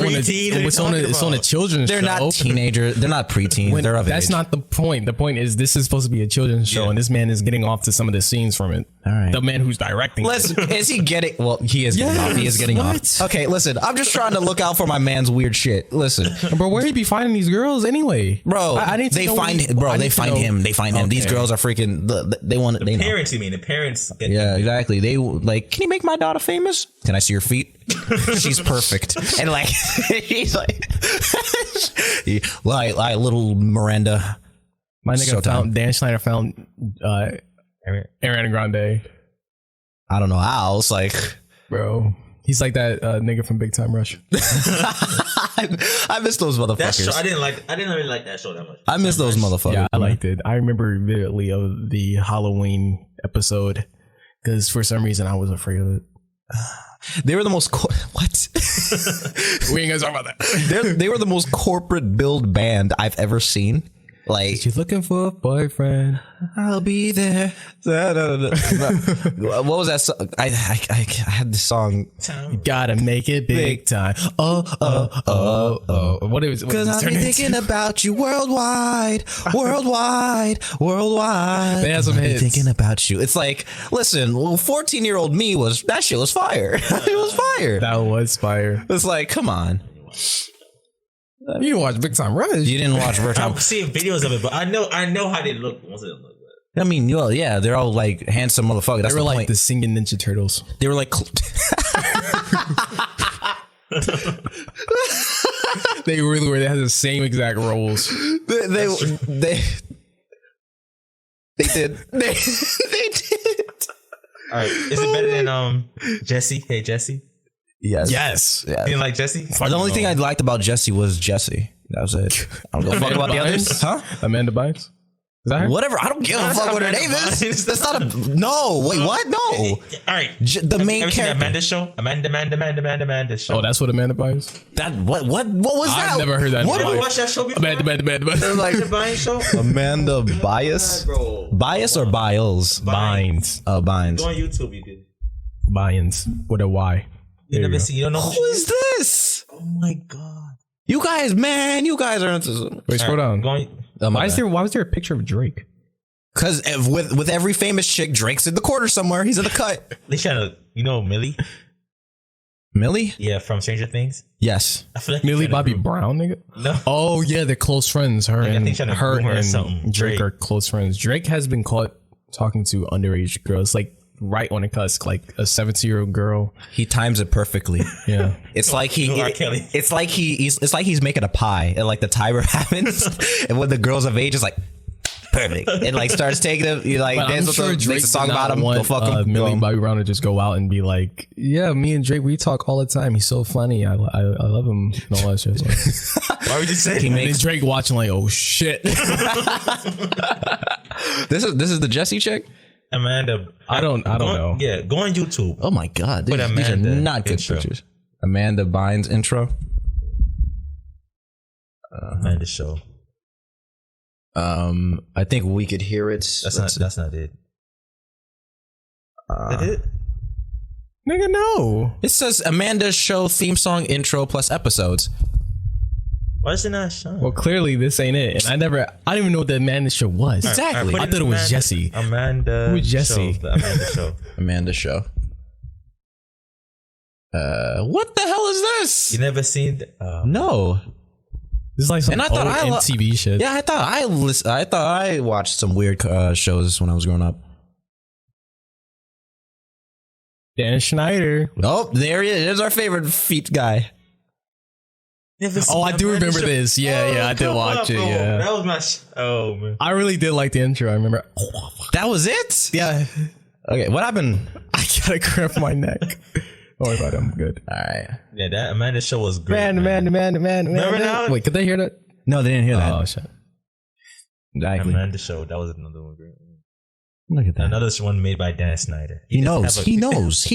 on a children's show. They're not teenagers. They're not preteens. They're of That's age. not the point. The point is this is supposed to be a children's show, and this man is getting off to some of the scenes from it. All right. The man who's directing. Is he getting? Well, he is getting off. He is getting off. Okay, listen. I'm just trying to look out for my man's weird shit. Listen, Bro, where he be finding these girls anyway? bro. I need to they know find where- him. Bro, I they need to find know- him. They find him. These Okay. girls are freaking. They want. They know. Parents, you mean the parents? Get Yeah, exactly. They like, can you make my daughter famous? Can I see your feet? She's perfect. And like, he's like, like little Miranda. My nigga Showtime. found Dan Schneider found Ariana Grande, I don't know how. It's like, bro. He's like that nigga from Big Time Rush. I miss those That motherfuckers. show, I didn't really like that show that much. I miss those motherfuckers. Yeah, I liked it. I remember vividly of the Halloween episode because for some reason I was afraid of it. They were the most what? We ain't gonna talk about that. They were the most corporate build band I've ever seen. Like, She's looking for a boyfriend. I'll be there. What was that song? I had this song. You gotta make it big time. Oh. What is it? Because I'll be thinking about you worldwide. They had some I'll be hits. thinking about you. It's like, listen, 14-year-old me that shit was fire. It was fire. That was fire. It's like, come on. You didn't watch Big Time Rush. You didn't watch Virgin. I'm seeing videos of it, but I know how they look. Most of them look good. I mean, well, yeah, they're all like handsome motherfuckers. That's They were the like point. the singing Ninja Turtles. They were like, They really were. They had the same exact roles. they did. They did. All right, is it better than Jesse? Hey Jesse, Yes. Yes. Yeah. you didn't like Jesse? The only thing I liked about Jesse was Jesse. That was it. I don't give a fuck about the others. Huh? Amanda Bynes? Is that her? Whatever. I don't give a fuck what her name is. That's not a. No. Wait. What? No. All right, The main Ever seen character. Amanda show? Amanda show. Oh, that's what Amanda Bynes? That what was that? I've never heard that in What? my life. Watch that show before. Amanda. Like the Vine show. Amanda Bias? Bro, Bias or Biles? Bynes. Oh, Bynes. go on YouTube. You did. Bynes. With a Y. You There never you go. seen. You don't know who Who she is is? this? Oh my god. You guys, man, you guys are into. Wait, scroll down. Why was there a picture of Drake? Because with every famous chick, Drake's in the corner somewhere. He's in the cut. They trying to, Millie? Millie? Yeah, from Stranger Things. Yes. I feel like Millie he's trying Bobby to Brown, nigga? No. Oh, yeah, they're close friends. Her I think and trying to her groom her or and something. Drake Drake. are close friends. Drake has been caught talking to underage girls, like right on the cusp, like a 17-year-old girl. He times it perfectly. Yeah. It's like R. Kelly. it's like he's making a pie and like the timer happens and when the girl's of age is like perfect and like starts taking them, you like But dance I'm with sure them, Drake makes a song did not about him, go want fuck him. Millie Bobby Brown to just go out and be like, yeah, me and Drake, we talk all the time. He's so funny. I love him and all that shit. Like, Why would you say? and then Drake watching like, oh shit. This is the Jesse chick? Amanda. I don't know. Yeah, go on YouTube. Oh my god. Put These are Amanda not good intro. pictures. Amanda Bynes intro. Amanda show. I think we could hear it. That's not it. That it? Nigga, no. It says Amanda's show theme song intro plus episodes. Why is it not showing? Well, clearly this ain't it. And I didn't even know what the Amanda show was. Exactly. put I in thought it was Amanda- Jesse. Amanda. Who's Jesse? Show, the Amanda show. Amanda show. What the hell is this? You never seen? No. This is like some And I thought old I lo- MTV shit. Yeah, I thought I watched some weird shows when I was growing up. Dan Schneider. Oh, there he is. There's our favorite feet guy. Never seen Oh, I do Amanda remember show? this. Yeah, I did come watch on, it. bro. Yeah. That was my. Oh man. I really did like the intro. I remember. That was it? Yeah. Okay, what happened? I gotta cramp my neck. Don't worry about it. I'm good. All right. Yeah, that Amanda show was great. Man. Remember that? Wait, could they hear that? No, they didn't hear that. Oh, shit. Exactly. Amanda show. That was another one great. Look at that. Another one made by Dan Snyder. He knows. He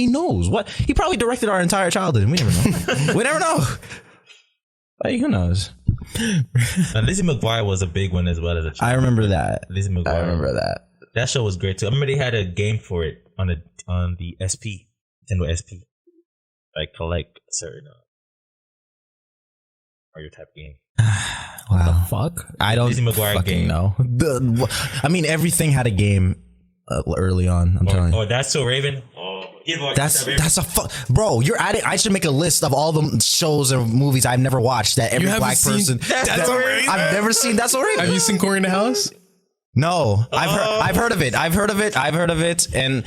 knows. What? He probably directed our entire childhood. We never know. We never know. Like, who knows? And Lizzie McGuire was a big one as well as a child. I remember that. Lizzie McGuire. I remember that. That show was great too. I remember they had a game for it on the SP, Nintendo SP, like collect certain Mario type game. Wow. Fuck. I don't Lizzie McGuire fucking game. know. I mean, everything had a game early on. I'm telling you. Oh, That's So Raven. Oh, That's a fuck, bro. You're at it. I should make a list of all the shows or movies I've never watched that every haven't black seen person. That's So Raven? I've never seen That's So Raven. Have you seen Corey in the House? No, I've heard of it. I've heard of it, and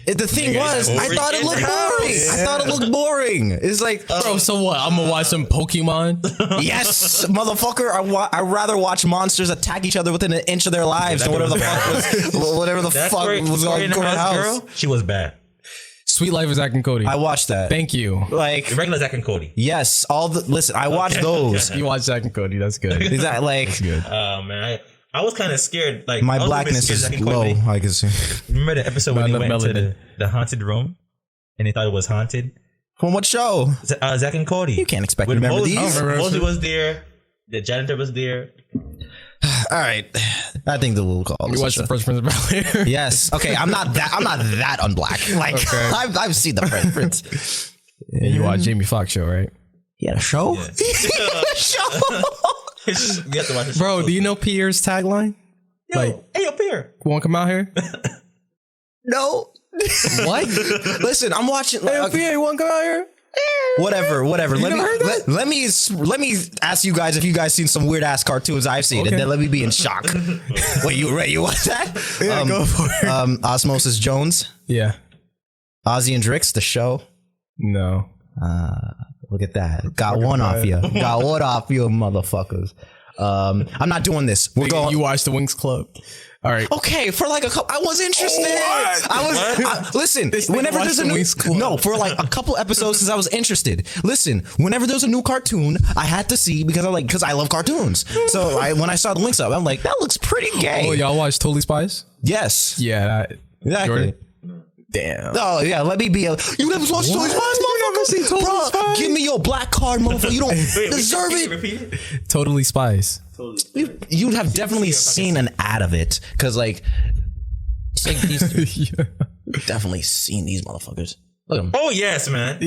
the thing was, I thought it looked boring. I thought it looked boring. It's like, Bro, so what? I'm gonna watch some Pokemon. yes, motherfucker. I'd rather watch monsters attack each other within an inch of their lives than whatever the fuck was, whatever the fuck was Corey on in the Corey's House. house. Girl, she was bad. Sweet Life of Zack and Cody. I watched that. Thank you. Like, The regular Zack and Cody. yes, listen. I watched those. You watch Zack and Cody. That's good. Is that like Good. Man, I was kind of scared. Like my I was a bit blackness scared is Zack and low? Cody. I can see. Remember the episode when Not they enough went to melanin. the haunted room and they thought it was haunted? From what show? Zack and Cody. You can't expect With me to remember Moses, these. Moses was there. The janitor was there. All right, I think that we'll call You this a watch show. the Fresh Prince of Bel-Air? Yes. Okay. I'm not that unblack. Like Okay. I've seen the Fresh Prince. Yeah, you watch Jamie Foxx show, right? He had a show. Yeah. Show. You have to watch the Bro, show. do you know Pierre's tagline? Yo, like- hey up here. Want to come out here? No. What? Listen, I'm watching. Hey, okay, Pierre, you want to come out here? whatever. Let never heard that? let me ask you guys if you guys seen some weird ass cartoons I've seen, Okay. and then let me be in shock. Wait, you ready? You want that? Yeah, go for it. Osmosis Jones, Yeah. Ozzy and Drix, the show. No. Look at that. Got one off you. Got one off you, motherfuckers. I'm not doing this. We're going. You watch the Wings Club. All right. Okay, for like a couple, I was interested. What? Listen, nigga whenever watched there's a the new, Wings Club. no, for like a couple episodes since I was interested. Listen, whenever there's a new cartoon, I had to see because I love cartoons. So when I saw the Wings Up, I'm like, that looks pretty gay. Oh, y'all watch Totally Spies? Yes. Yeah. Exactly. Jordan? Damn. Oh yeah, let me be a. You never watched Totally Spies, motherfucker? Totally Bro, Spies? give me your black card, motherfucker. You don't deserve it. Repeat it. Totally Spies. You'd have definitely seen an ad of it because like, it's like these. Yeah. Definitely seen these motherfuckers. Look at them. Oh yes, man.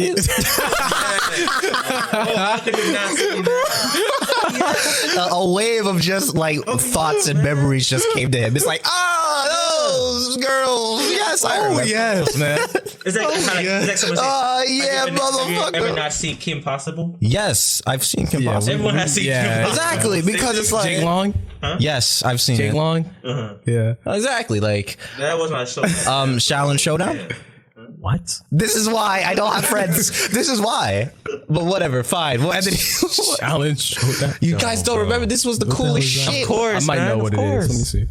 A wave of just like thoughts and memories just came to him. It's like, those girls. Yes, I remember. yes, man. It's like someone said, Yeah, have you ever motherfucker. not seen Kim Possible? Yes, I've seen Kim Yeah, Possible. Everyone has seen Yeah. Kim Possible. Exactly, because it's like Jake Long? yes, I've seen Jake it. Long? Yeah. Exactly, like That was my show. Shaolin Showdown. What? This is why I don't have friends. This is why. But whatever, fine. Well, Anthony, Challenge Showdown. you guys don't remember this was the coolest shit. Of course, I might man, know what of it is. course. Let me see.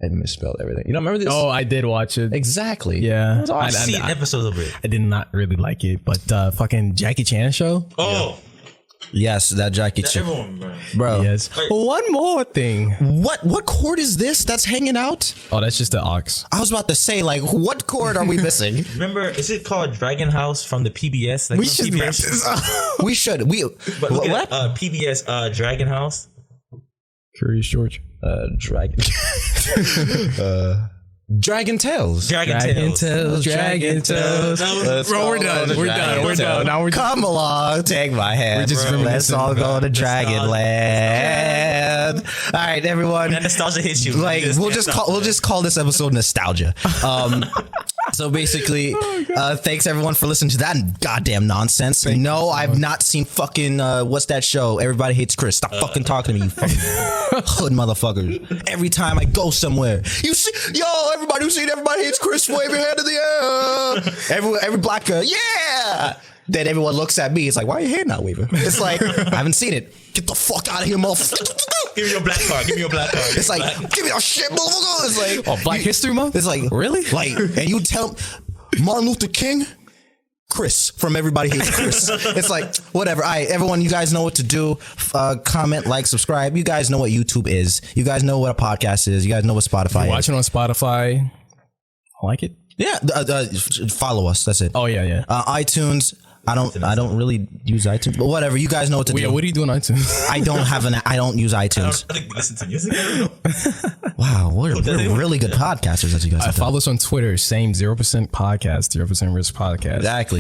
I misspelled everything. You don't remember this? Oh, I did watch it. exactly. Yeah. I've seen episodes of it. I did not really like it, but fucking Jackie Chan show? Oh, Yes, that Jackie Chan. everyone, bro. Bro. Yes. Wait. One more thing. What cord is this that's hanging out? Oh, that's just the aux. I was about to say, like, what cord are we missing? Remember, is it called Dragon House from the PBS? Like We from should PBS? wrap this up. We should. But look what? at PBS Dragon House. Curious George. Dragon. Dragon Tales. Dragon Tales. Dragon Tales. Bro, we're done. We're done. We're done. Now we're done. Come along, take my hand. We're just Let's reminiscing all go to Nostalgia. Dragonland. All right, everyone. That nostalgia hits you. Like You we'll can't just stop, call man. this episode nostalgia. So basically, thanks everyone for listening to that goddamn nonsense. No, I've not seen fucking what's that show? Everybody Hates Chris. Stop fucking talking to me, you fucking hood motherfuckers. Every time I go somewhere, you see, everybody who seen Everybody Hates Chris, wave your hand in the air. Every black girl, yeah. Then everyone looks at me. It's like, why are your hand not waving? It's like, I haven't seen it. Get the fuck out of here, motherfucker. Give me your black card. Give me your black card. It's like, give me that shit, motherfucker. It's like, Oh, Black History Month? it's like, Really? Like, and you tell Martin Luther King Chris from Everybody Hates Chris. It's like, whatever. All right, everyone, you guys know what to do. Comment, like, subscribe. You guys know what YouTube is. You guys know what a podcast is. You guys know what Spotify is. Watching on Spotify. Like it? Yeah. Follow us. That's it. Oh, yeah. iTunes. I don't really use iTunes, but whatever. You guys know what to do. Yeah, what do you do on iTunes? I don't use iTunes. I don't listen to music. Wow, we're really good podcasters, as you guys Follow us on Twitter. Same 0% podcast, 0% risk podcast. Exactly.